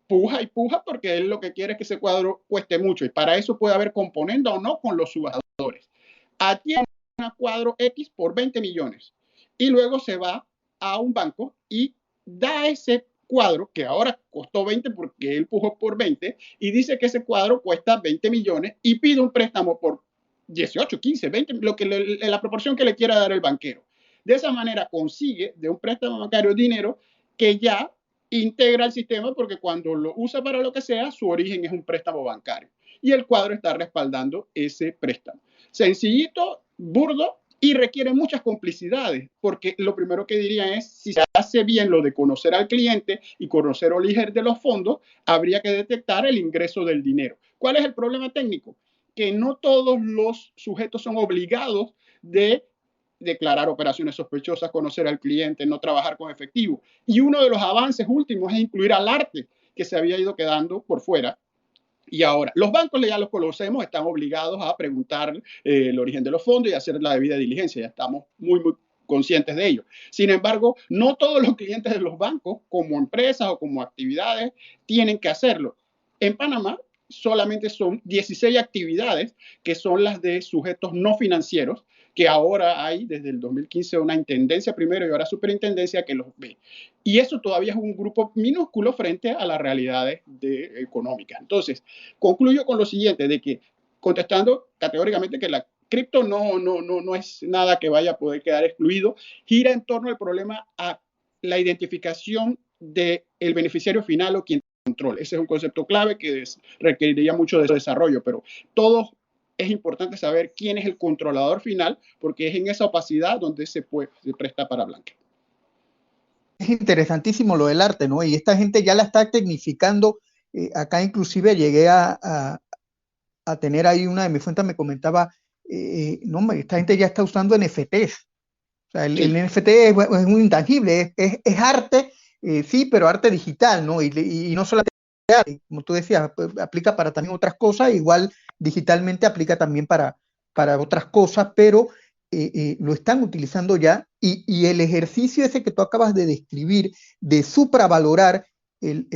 puja y puja porque él lo que quiere es que ese cuadro cueste mucho y para eso puede haber componenda o no con los subastadores. Aquí hay un cuadro X por 20 millones y luego se va a un banco y da ese cuadro que ahora costó 20 porque él pujó por 20 y dice que ese cuadro cuesta 20 millones y pide un préstamo por 18, 15, 20, la proporción que le quiera dar el banquero. De esa manera consigue de un préstamo bancario dinero que ya integra el sistema porque cuando lo usa para lo que sea, su origen es un préstamo bancario. Y el cuadro está respaldando ese préstamo. Sencillito, burdo y requiere muchas complicidades, porque lo primero que diría es, si se hace bien lo de conocer al cliente y conocer al origen de los fondos, habría que detectar el ingreso del dinero. ¿Cuál es el problema técnico? Que no todos los sujetos son obligados de declarar operaciones sospechosas, conocer al cliente, no trabajar con efectivo. Y uno de los avances últimos es incluir al arte, que se había ido quedando por fuera. Y ahora, los bancos ya los conocemos, están obligados a preguntar el origen de los fondos y hacer la debida diligencia. Ya estamos muy conscientes de ello. Sin embargo, no todos los clientes de los bancos, como empresas o como actividades, tienen que hacerlo. En Panamá solamente son 16 actividades que son las de sujetos no financieros, que ahora hay desde el 2015 una intendencia primero y ahora superintendencia que los ve. Y eso todavía es un grupo minúsculo frente a las realidades económicas. Entonces, concluyo con lo siguiente, de que contestando categóricamente que la cripto no es nada que vaya a poder quedar excluido, gira en torno al problema a la identificación del beneficiario final o quien controle. Ese es un concepto clave que requeriría mucho de desarrollo, pero todos es importante saber quién es el controlador final, porque es en esa opacidad donde se presta para blanqueo. Es interesantísimo lo del arte, ¿no? Y esta gente ya la está tecnificando. Acá inclusive llegué a tener ahí una de mis fuentes, me comentaba, no, esta gente ya está usando NFTs. O sea, el Sí. NFT es muy intangible, es arte, sí, pero arte digital, ¿no? Y no solamente arte, como tú decías, aplica para también otras cosas, igual digitalmente aplica también para otras cosas, pero lo están utilizando ya y el ejercicio ese que tú acabas de describir, de supravalorar el,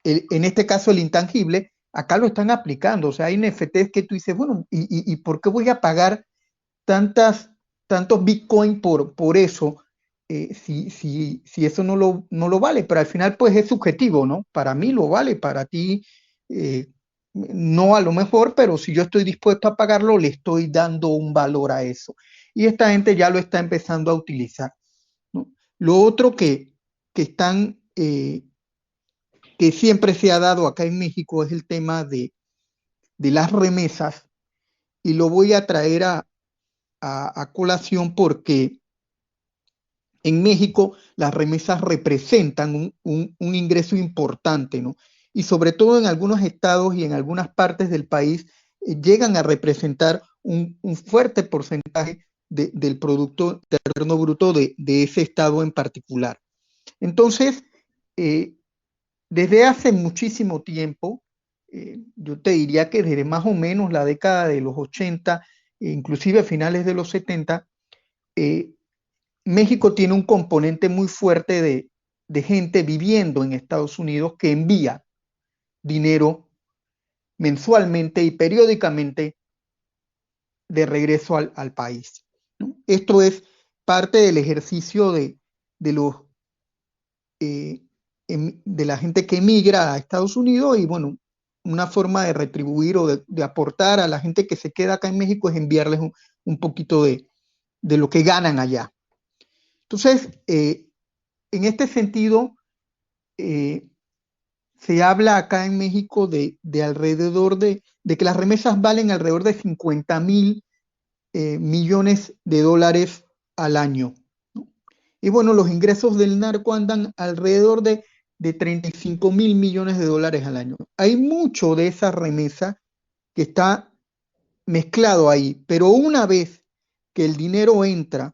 en este caso el intangible, acá lo están aplicando. O sea, hay NFTs que tú dices, bueno, ¿y por qué voy a pagar tantos Bitcoin por eso, si eso no lo vale? Pero al final, pues es subjetivo, ¿no? Para mí lo vale, para ti no a lo mejor, pero si yo estoy dispuesto a pagarlo, le estoy dando un valor a eso. Y esta gente ya lo está empezando a utilizar, ¿no? Lo otro que están, que siempre se ha dado acá en México es el tema de las remesas, y lo voy a traer a colación porque en México las remesas representan un ingreso importante, ¿no? Y sobre todo en algunos estados y en algunas partes del país llegan a representar un fuerte porcentaje del Producto Interno Bruto de ese estado en particular. Entonces, eh, desde hace muchísimo tiempo, yo te diría que desde más o menos la década de los 80, inclusive a finales de los 70, eh, México tiene un componente muy fuerte de gente viviendo en Estados Unidos que envía dinero mensualmente y periódicamente de regreso al país, ¿no? Esto es parte del ejercicio de los, eh, de la gente que emigra a Estados Unidos y bueno, una forma de retribuir o de aportar a la gente que se queda acá en México es enviarles un poquito de lo que ganan allá. Entonces, en este sentido, eh, se habla acá en México de alrededor de que las remesas valen alrededor de 50,000 millones de dólares al año, ¿no? Y bueno, los ingresos del narco andan alrededor de 35,000 millones de dólares al año. Hay mucho de esa remesa que está mezclado ahí, pero una vez que el dinero entra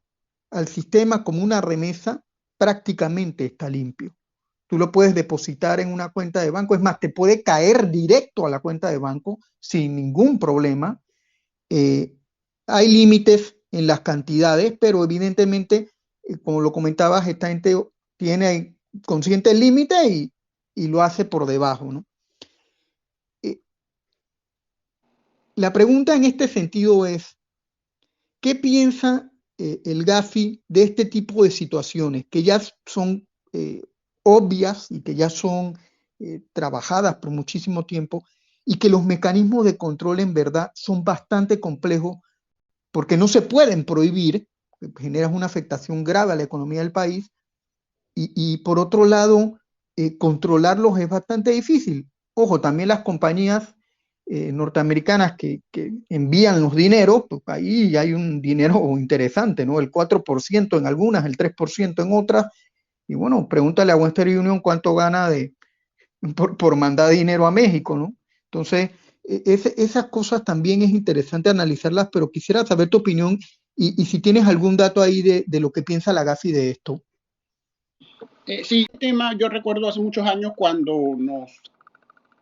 al sistema como una remesa, prácticamente está limpio. Tú lo puedes depositar en una cuenta de banco, es más, te puede caer directo a la cuenta de banco sin ningún problema. Eh, Hay límites en las cantidades, pero evidentemente, como lo comentabas, esta gente tiene consciente el límite y lo hace por debajo, ¿no? Eh, la pregunta en este sentido es, ¿qué piensa el GAFI de este tipo de situaciones que ya son obvias y que ya son trabajadas por muchísimo tiempo y que los mecanismos de control en verdad son bastante complejos porque no se pueden prohibir, generas una afectación grave a la economía del país, y por otro lado, controlarlos es bastante difícil. Ojo, también las compañías norteamericanas que envían los dineros, pues ahí hay un dinero interesante, ¿no? El 4% en algunas, el 3% en otras, y bueno, pregúntale a Western Union cuánto gana por mandar dinero a México, ¿no? Entonces, esas cosas también es interesante analizarlas, pero quisiera saber tu opinión y si tienes algún dato ahí de lo que piensa la GAFI de esto. Sí, tema, yo recuerdo hace muchos años cuando nos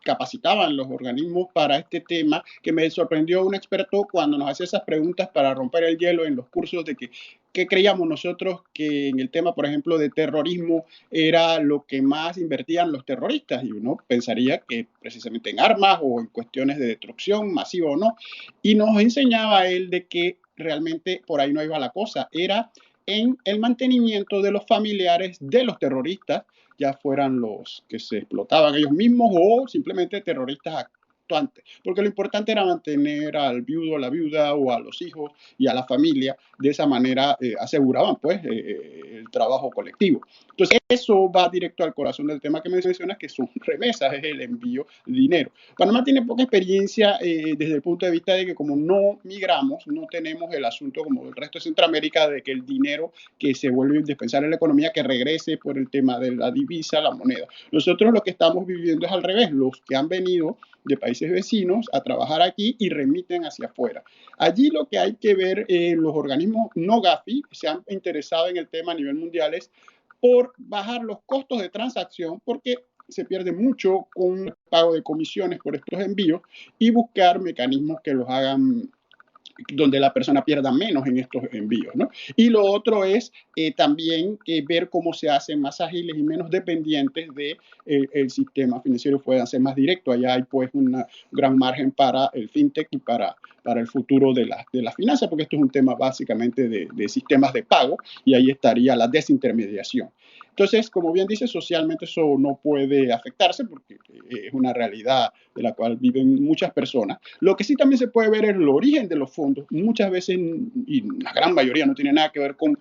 capacitaban los organismos para este tema, que me sorprendió un experto cuando nos hacía esas preguntas para romper el hielo en los cursos de que qué creíamos nosotros que en el tema, por ejemplo, de terrorismo era lo que más invertían los terroristas y uno pensaría que precisamente en armas o en cuestiones de destrucción masiva o no. Y nos enseñaba él de que realmente por ahí no iba la cosa, era en el mantenimiento de los familiares de los terroristas, ya fueran los que se explotaban ellos mismos o simplemente terroristas actuantes. Porque lo importante era mantener al viudo, a la viuda o a los hijos y a la familia. De esa manera aseguraban pues el trabajo colectivo. Entonces eso va directo al corazón del tema que mencionas, que son remesas, es el envío de dinero. Panamá tiene poca experiencia desde el punto de vista de que como no migramos, no tenemos el asunto como el resto de Centroamérica de que el dinero que se vuelve indispensable en la economía que regrese por el tema de la divisa, la moneda. Nosotros lo que estamos viviendo es al revés, los que han venido de países vecinos a trabajar aquí y remiten hacia afuera. Allí lo que hay que ver, los organismos no GAFI se han interesado en el tema a nivel mundial es por bajar los costos de transacción, porque se pierde mucho con el pago de comisiones por estos envíos y buscar mecanismos que los hagan donde la persona pierda menos en estos envíos, ¿no? Y lo otro es también ver cómo se hacen más ágiles y menos dependientes del sistema financiero, puedan ser más directos. Allá hay pues un gran margen para el fintech y para el futuro de la finanza, porque esto es un tema básicamente de sistemas de pago y ahí estaría la desintermediación. Entonces, como bien dice, socialmente eso no puede afectarse porque es una realidad de la cual viven muchas personas. Lo que sí también se puede ver es el origen de los fondos. Muchas veces, y la gran mayoría, no tiene nada que ver con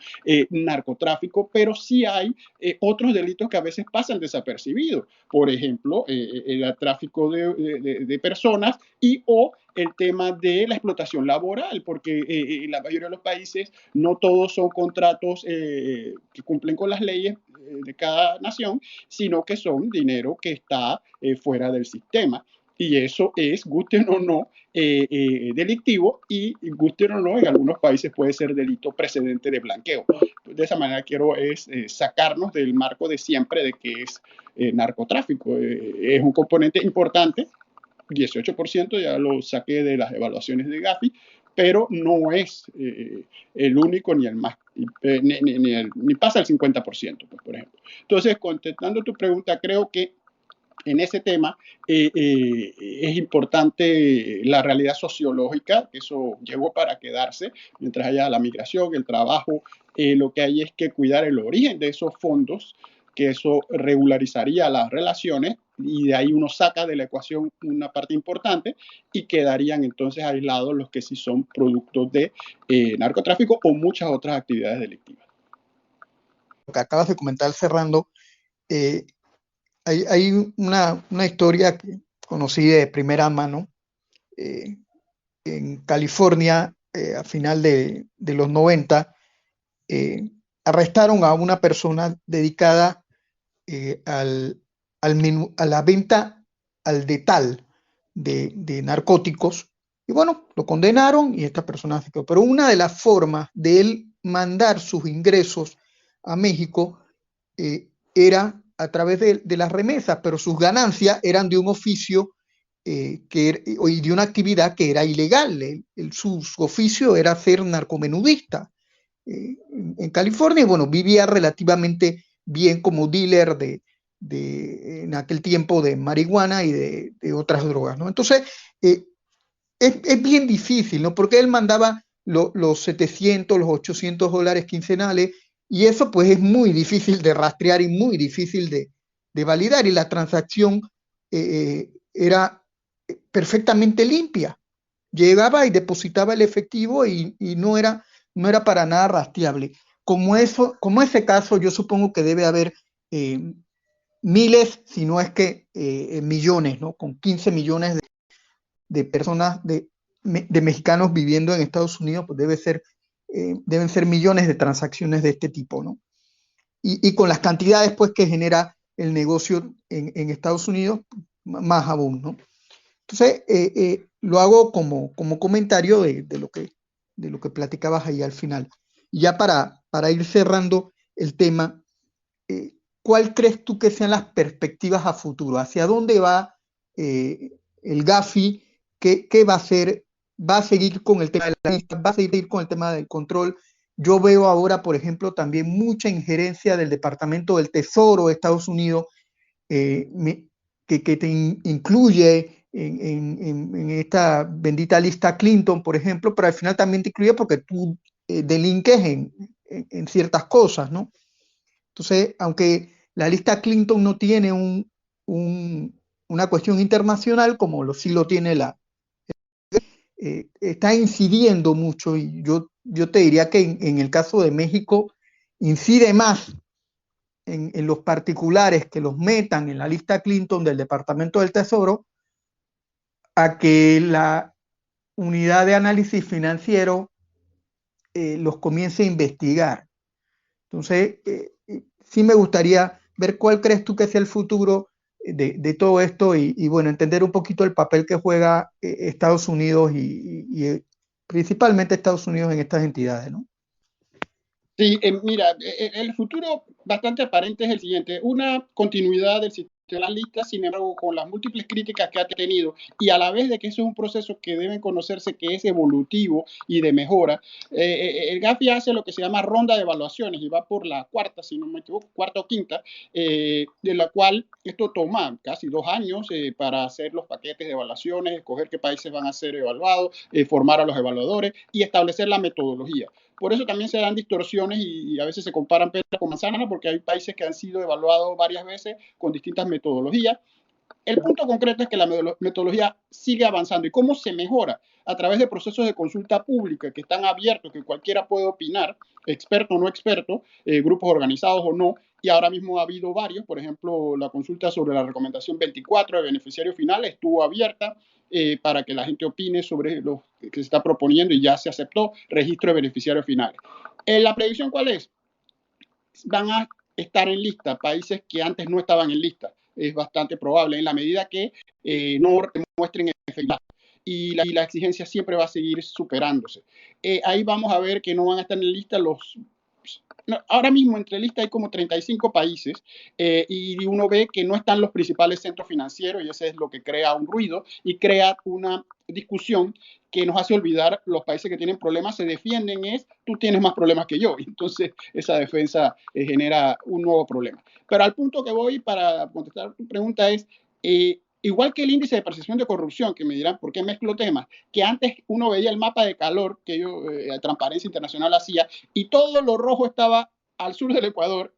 narcotráfico, pero sí hay otros delitos que a veces pasan desapercibidos. Por ejemplo, el tráfico de personas y o el tema de la explotación laboral, porque en la mayoría de los países no todos son contratos que cumplen con las leyes de cada nación, sino que son dinero que está fuera del sistema. Y eso es, gusten o no, delictivo y, gusten o no, en algunos países puede ser delito precedente de blanqueo. De esa manera quiero sacarnos del marco de siempre de que es narcotráfico. Es un componente importante, 18% ya lo saqué de las evaluaciones de Gafi, pero no es el único ni el más ni pasa el 50%, pues, por ejemplo. Entonces, contestando tu pregunta, creo que en ese tema es importante la realidad sociológica, que eso llegó para quedarse, mientras haya la migración, el trabajo, lo que hay es que cuidar el origen de esos fondos, que eso regularizaría las relaciones y de ahí uno saca de la ecuación una parte importante y quedarían entonces aislados los que sí son productos de narcotráfico o muchas otras actividades delictivas. Lo que acabas de comentar cerrando, eh, hay una historia que conocí de primera mano. En California, a final de los 90, arrestaron a una persona dedicada a la venta al detal de narcóticos. Y bueno, lo condenaron y esta persona se quedó. Pero una de las formas de él mandar sus ingresos a México era a través de las remesas, pero sus ganancias eran de un oficio y de una actividad que era ilegal. Su oficio era ser narcomenudista en California y bueno, vivía relativamente bien como dealer en aquel tiempo de marihuana y de otras drogas, ¿no? Entonces, es bien difícil, ¿no? Porque él mandaba los 700, los $800 quincenales y eso pues es muy difícil de rastrear y muy difícil de validar y la transacción era perfectamente limpia. Llegaba y depositaba el efectivo y no era para nada rastreable. Como ese caso, yo supongo que debe haber miles, si no es que millones, ¿no? Con 15 millones de personas, de mexicanos viviendo en Estados Unidos, pues deben ser millones de transacciones de este tipo, ¿no? Y con las cantidades pues que genera el negocio en Estados Unidos, más aún, ¿no? Entonces, lo hago como comentario de lo que platicabas ahí al final. Y ya para ir cerrando el tema, ¿cuál crees tú que sean las perspectivas a futuro? ¿Hacia dónde va el Gafi? ¿Qué va a hacer? ¿Va a seguir con el tema de la lista? ¿Va a seguir con el tema del control? Yo veo ahora, por ejemplo, también mucha injerencia del Departamento del Tesoro de Estados Unidos eh, que te incluye en esta bendita lista Clinton, por ejemplo, pero al final también te incluye porque tú delinques en ciertas cosas, ¿no? Entonces, aunque la lista Clinton no tiene una cuestión internacional como sí lo tiene está incidiendo mucho y yo te diría que en el caso de México incide más en los particulares que los metan en la lista Clinton del Departamento del Tesoro a que la unidad de análisis financiero los comience a investigar. Entonces, sí me gustaría ver cuál crees tú que sea el futuro de todo esto y, bueno, entender un poquito el papel que juega Estados Unidos y principalmente Estados Unidos en estas entidades, ¿no? Sí, mira, el futuro bastante aparente es el siguiente: una continuidad del sistema de las listas, sin embargo, con las múltiples críticas que ha tenido y a la vez de que eso es un proceso que deben conocerse que es evolutivo y de mejora, el GAFI hace lo que se llama ronda de evaluaciones y va por la cuarta, si no me equivoco, cuarta o quinta, de la cual esto toma casi 2 años para hacer los paquetes de evaluaciones, escoger qué países van a ser evaluados, formar a los evaluadores y establecer la metodología. Por eso también se dan distorsiones y a veces se comparan peras con manzanas, porque hay países que han sido evaluados varias veces con distintas metodologías. El punto concreto es que la metodología sigue avanzando. ¿Y cómo se mejora? A través de procesos de consulta pública que están abiertos, que cualquiera puede opinar, experto o no experto, grupos organizados o no. Y ahora mismo ha habido varios, por ejemplo, la consulta sobre la recomendación 24 de beneficiario final estuvo abierta para que la gente opine sobre lo que se está proponiendo y ya se aceptó registro de beneficiarios finales. ¿La predicción cuál es? Van a estar en lista países que antes no estaban en lista. Es bastante probable en la medida que no demuestren efectividad. Y la exigencia siempre va a seguir superándose. Ahí vamos a ver que no van a estar en lista ahora mismo entre lista hay como 35 países y uno ve que no están los principales centros financieros y eso es lo que crea un ruido y crea una discusión que nos hace olvidar los países que tienen problemas se defienden es tú tienes más problemas que yo. Entonces esa defensa genera un nuevo problema. Pero al punto que voy para contestar tu pregunta es, igual que el índice de percepción de corrupción, que me dirán por qué mezclo temas, que antes uno veía el mapa de calor que yo, Transparencia Internacional hacía y todo lo rojo estaba al sur del Ecuador,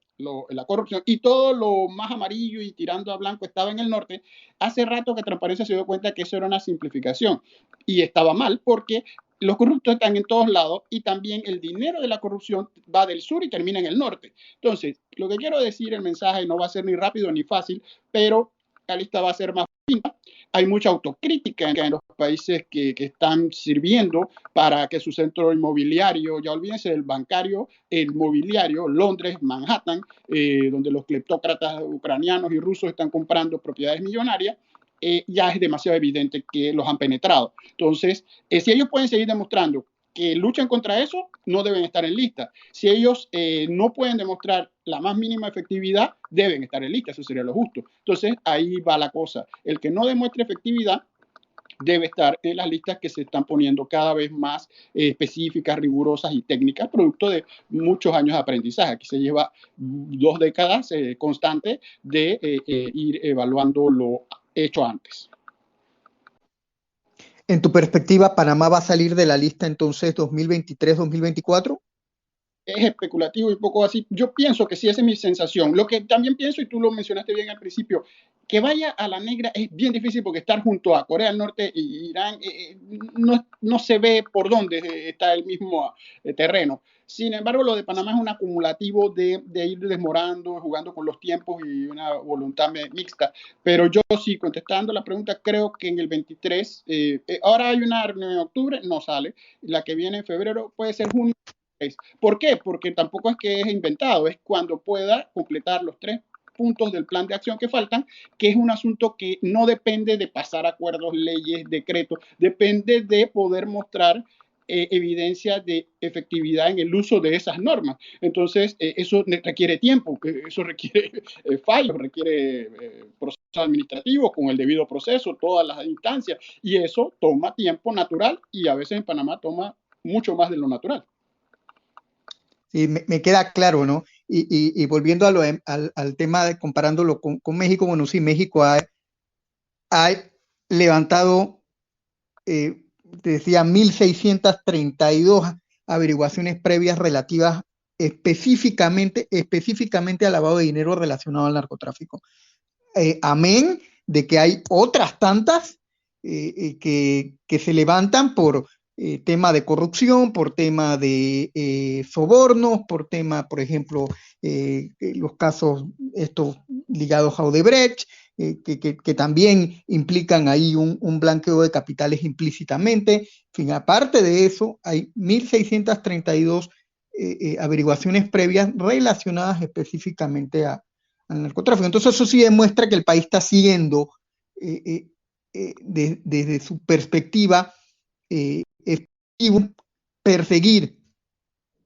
la corrupción, y todo lo más amarillo y tirando a blanco estaba en el norte. Hace rato que Transparencia se dio cuenta que eso era una simplificación y estaba mal porque los corruptos están en todos lados y también el dinero de la corrupción va del sur y termina en el norte. Entonces, lo que quiero decir, el mensaje no va a ser ni rápido ni fácil, pero la lista va a ser más fina. Hay mucha autocrítica en los países que están sirviendo para que su centro inmobiliario, ya olvídense del bancario, el mobiliario, Londres, Manhattan, donde los cleptócratas ucranianos y rusos están comprando propiedades millonarias, ya es demasiado evidente que los han penetrado. Entonces, si ellos pueden seguir demostrando que luchan contra eso, no deben estar en lista. Si ellos no pueden demostrar la más mínima efectividad, deben estar en lista, eso sería lo justo. Entonces, ahí va la cosa. El que no demuestre efectividad debe estar en las listas que se están poniendo cada vez más específicas, rigurosas y técnicas, producto de muchos años de aprendizaje. Aquí se lleva 2 décadas constantes de ir evaluando lo hecho antes. En tu perspectiva, ¿Panamá va a salir de la lista entonces 2023-2024? Es especulativo y poco así. Yo pienso que sí, esa es mi sensación. Lo que también pienso, y tú lo mencionaste bien al principio, que vaya a la negra es bien difícil porque estar junto a Corea del Norte e Irán no se ve por dónde está el mismo terreno. Sin embargo, lo de Panamá es un acumulativo de ir desmorando, jugando con los tiempos y una voluntad mixta. Pero yo sí, contestando la pregunta, creo que en el 23, ahora hay una reunión en octubre, no sale. La que viene en febrero puede ser junio. ¿Por qué? Porque tampoco es que es inventado, es cuando pueda completar los 3 puntos del plan de acción que faltan, que es un asunto que no depende de pasar acuerdos, leyes, decretos, depende de poder mostrar evidencia de efectividad en el uso de esas normas. Entonces, eso requiere tiempo, eso requiere fallos, requiere procesos administrativos con el debido proceso, todas las instancias, y eso toma tiempo natural y a veces en Panamá toma mucho más de lo natural. Sí, me queda claro, ¿no? Y volviendo al tema de comparándolo con México, bueno, sí, México ha levantado, te decía, 1.632 averiguaciones previas relativas específicamente al lavado de dinero relacionado al narcotráfico. Amén de que hay otras tantas que se levantan por tema de corrupción, por tema de sobornos, por tema, por ejemplo, los casos estos ligados a Odebrecht, que también implican ahí un blanqueo de capitales implícitamente. En fin, aparte de eso, hay 1.632 averiguaciones previas relacionadas específicamente al narcotráfico. Entonces eso sí demuestra que el país está siguiendo desde su perspectiva perseguir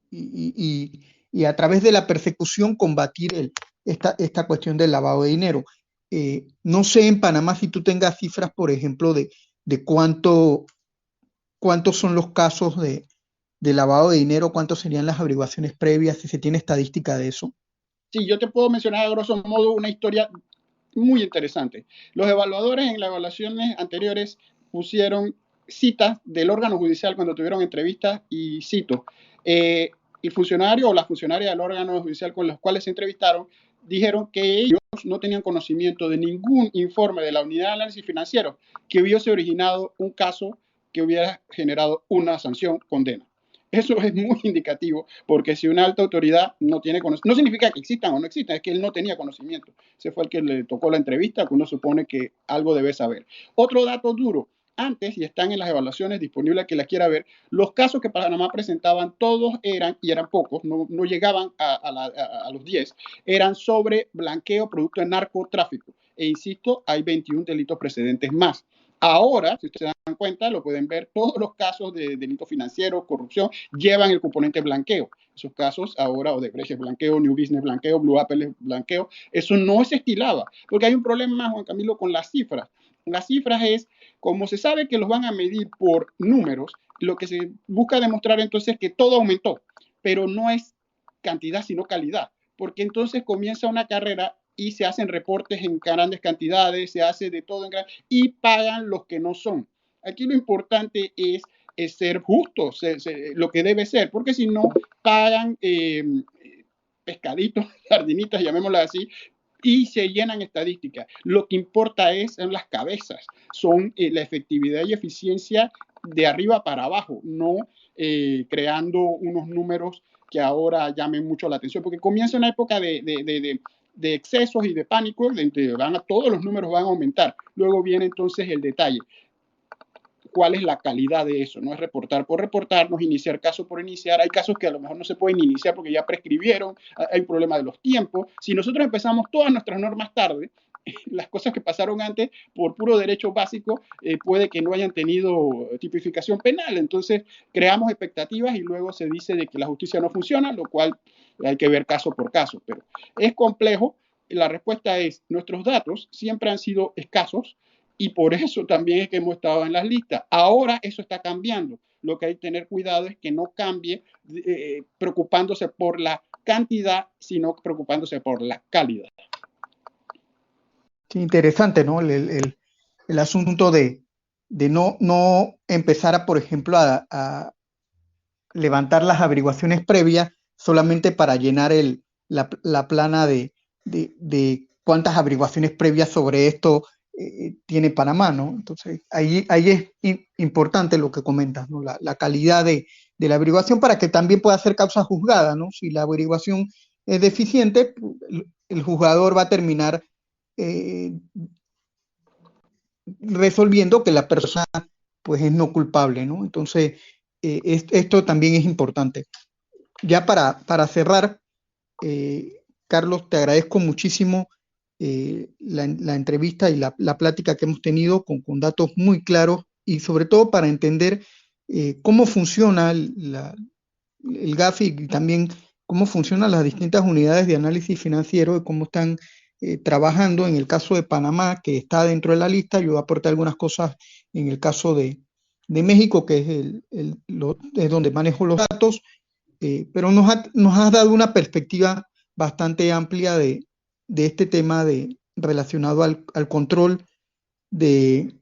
y a través de la persecución combatir esta cuestión del lavado de dinero. No sé en Panamá si tú tengas cifras, por ejemplo, de cuántos son los casos de lavado de dinero, cuántos serían las averiguaciones previas, si se tiene estadística de eso. Sí, yo te puedo mencionar a grosso modo una historia muy interesante. Los evaluadores en las evaluaciones anteriores pusieron citas del órgano judicial cuando tuvieron entrevistas y cito. El funcionario o la funcionaria del órgano judicial con los cuales se entrevistaron dijeron que ellos no tenían conocimiento de ningún informe de la unidad de análisis financiero que hubiese originado un caso que hubiera generado una sanción, condena. Eso es muy indicativo, porque si una alta autoridad no tiene conocimiento, no significa que existan o no existan, es que él no tenía conocimiento. Ese fue el que le tocó la entrevista, que uno supone que algo debe saber. Otro dato duro, antes, y están en las evaluaciones disponibles que las quiera ver, los casos que Panamá presentaban, todos eran, y eran pocos, no llegaban a los 10, eran sobre blanqueo producto de narcotráfico. E insisto, hay 21 delitos precedentes más. Ahora, si ustedes se dan cuenta, lo pueden ver, todos los casos de delitos financieros, corrupción, llevan el componente blanqueo. Esos casos ahora, Odebrecht es blanqueo, New Business blanqueo, Blue Apple es blanqueo. Eso no se estilaba, porque hay un problema, Juan Camilo, con las cifras. Las cifras es, como se sabe que los van a medir por números, lo que se busca demostrar entonces es que todo aumentó, pero no es cantidad, sino calidad, porque entonces comienza una carrera y se hacen reportes en grandes cantidades, se hace de todo y pagan los que no son. Aquí lo importante es ser justos, lo que debe ser, porque si no, pagan pescaditos, sardinitas, llamémoslas así, y se llenan estadísticas. Lo que importa son las cabezas, son la efectividad y eficiencia de arriba para abajo, no creando unos números que ahora llamen mucho la atención, porque comienza una época de excesos y de pánico, todos los números van a aumentar. Luego viene entonces el detalle. ¿Cuál es la calidad de eso? No es reportar por reportar, no es iniciar caso por iniciar. Hay casos que a lo mejor no se pueden iniciar porque ya prescribieron, hay un problema de los tiempos. Si nosotros empezamos todas nuestras normas tarde, las cosas que pasaron antes por puro derecho básico puede que no hayan tenido tipificación penal. Entonces creamos expectativas y luego se dice de que la justicia no funciona, lo cual hay que ver caso por caso. Pero es complejo. La respuesta es, nuestros datos siempre han sido escasos y por eso también es que hemos estado en las listas. Ahora eso está cambiando. Lo que hay que tener cuidado es que no cambie preocupándose por la cantidad, sino preocupándose por la calidad. Sí, interesante, ¿no? El asunto de no empezar a, por ejemplo, a levantar las averiguaciones previas solamente para llenar la plana de cuántas averiguaciones previas sobre esto tiene Panamá, ¿no? Entonces, ahí es importante lo que comentas, ¿no? La calidad de la averiguación para que también pueda ser causa juzgada, ¿no? Si la averiguación es deficiente, el juzgador va a terminar resolviendo que la persona pues es no culpable, ¿no? Entonces, esto también es importante. Ya para cerrar, Carlos, te agradezco muchísimo la entrevista y la plática que hemos tenido con datos muy claros y sobre todo para entender cómo funciona el GAFI y también cómo funcionan las distintas unidades de análisis financiero y cómo están trabajando en el caso de Panamá, que está dentro de la lista. Yo aporté algunas cosas en el caso de México, que es donde manejo los datos, pero nos ha dado una perspectiva bastante amplia de este tema relacionado al control de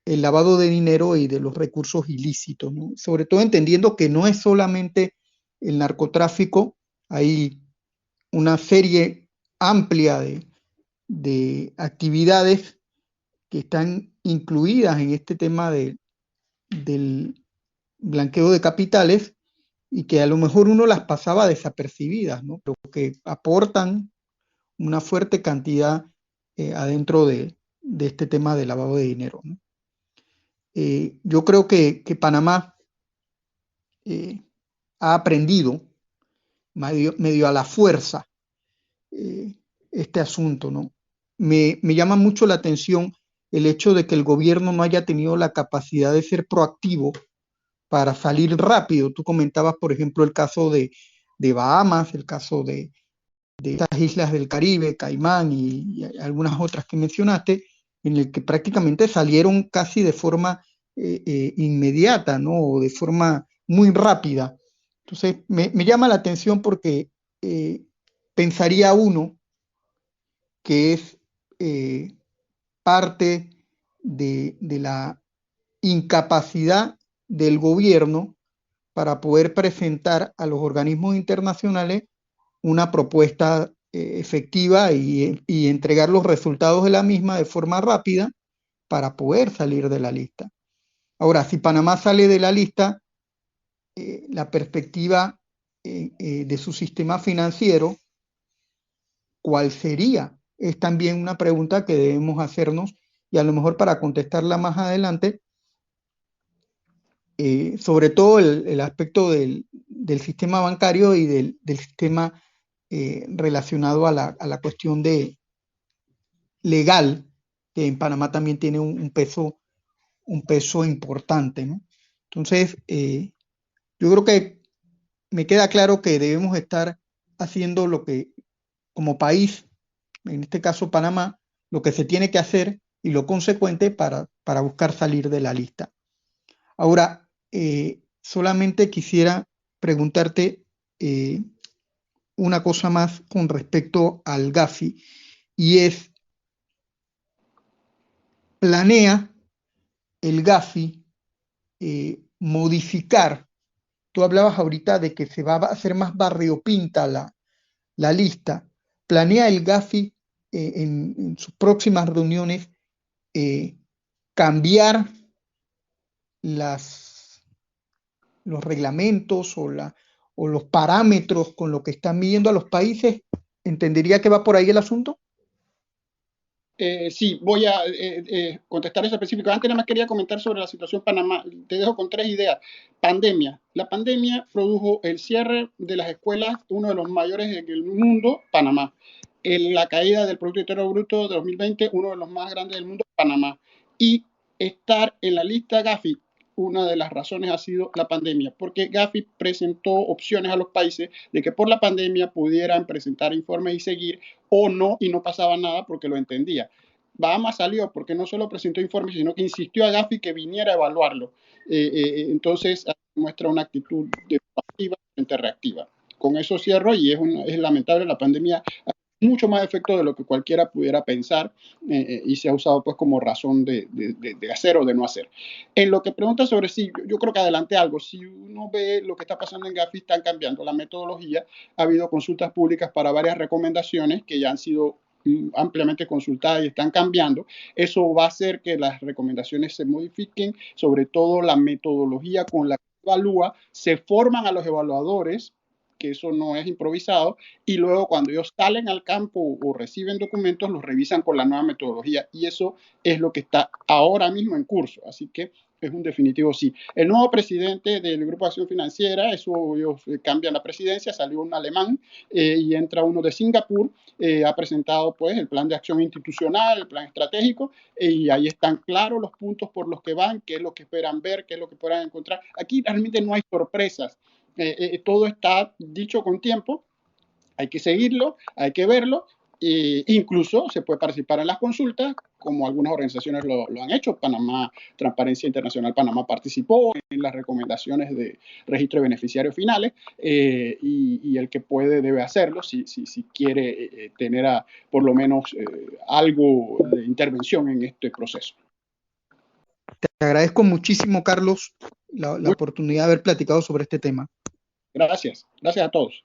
el lavado de dinero y de los recursos ilícitos, ¿no? Sobre todo entendiendo que no es solamente el narcotráfico, hay una serie amplia de actividades que están incluidas en este tema del blanqueo de capitales y que a lo mejor uno las pasaba desapercibidas, ¿no? Pero que aportan una fuerte cantidad adentro de este tema de lavado de dinero, ¿no? Yo creo que Panamá ha aprendido medio a la fuerza eh, este asunto, ¿no? Me llama mucho la atención el hecho de que el gobierno no haya tenido la capacidad de ser proactivo para salir rápido. Tú comentabas, por ejemplo, el caso de Bahamas, el caso de estas islas del Caribe, Caimán y algunas otras que mencionaste, en el que prácticamente salieron casi de forma inmediata, ¿no? O de forma muy rápida. Entonces, me llama la atención porque pensaría uno que es parte de la incapacidad del gobierno para poder presentar a los organismos internacionales una propuesta efectiva y entregar los resultados de la misma de forma rápida para poder salir de la lista. Ahora, si Panamá sale de la lista, la perspectiva de su sistema financiero, ¿cuál sería? Es también una pregunta que debemos hacernos y a lo mejor para contestarla más adelante, sobre todo el aspecto del sistema bancario y del sistema relacionado a la cuestión legal, que en Panamá también tiene un peso un peso importante, ¿no? Entonces, yo creo que me queda claro que debemos estar haciendo lo que como país, en este caso Panamá, lo que se tiene que hacer y lo consecuente para buscar salir de la lista. Ahora, solamente quisiera preguntarte eh, una cosa más con respecto al Gafi, y es, ¿planea el Gafi modificar? Tú hablabas ahorita de que se va a hacer más variopinta la lista. ¿Planea el Gafi en sus próximas reuniones eh, cambiar las, los reglamentos o los parámetros con lo que están midiendo a los países? ¿Entendería que va por ahí el asunto? Sí, voy a contestar eso específico. Antes nada más quería comentar sobre la situación Panamá. Te dejo con tres ideas. Pandemia. La pandemia produjo el cierre de las escuelas, uno de los mayores del mundo, Panamá. La caída del Producto Interno Bruto de 2020, uno de los más grandes del mundo, Panamá. Y estar en la lista Gafi, una de las razones ha sido la pandemia, porque Gafi presentó opciones a los países de que por la pandemia pudieran presentar informes y seguir o no, y no pasaba nada porque lo entendía. Bahamas salió porque no solo presentó informes, sino que insistió a Gafi que viniera a evaluarlo. Entonces, muestra una actitud de pasiva frente reactiva. Con eso cierro y es lamentable, la pandemia mucho más efecto de lo que cualquiera pudiera pensar y se ha usado pues como razón de hacer o de no hacer. En lo que pregunta sobre sí, yo creo que adelante algo. Si uno ve lo que está pasando en Gafi, están cambiando la metodología. Ha habido consultas públicas para varias recomendaciones que ya han sido ampliamente consultadas y están cambiando. Eso va a hacer que las recomendaciones se modifiquen, sobre todo la metodología con la que evalúa, se forman a los evaluadores, que eso no es improvisado, y luego cuando ellos salen al campo o reciben documentos, los revisan con la nueva metodología, y eso es lo que está ahora mismo en curso, así que es un definitivo sí. El nuevo presidente del Grupo de Acción Financiera, eso ellos cambian la presidencia, salió un alemán y entra uno de Singapur, ha presentado pues el plan de acción institucional, el plan estratégico, y ahí están claros los puntos por los que van, qué es lo que esperan ver, qué es lo que esperan encontrar. Aquí realmente no hay sorpresas, todo está dicho con tiempo, hay que seguirlo, hay que verlo, incluso se puede participar en las consultas, como algunas organizaciones lo han hecho. Panamá, Transparencia Internacional Panamá participó en las recomendaciones de registro de beneficiarios finales, y el que puede debe hacerlo si quiere tener por lo menos algo de intervención en este proceso. Te agradezco muchísimo, Carlos, la oportunidad de haber platicado sobre este tema. Gracias, gracias a todos.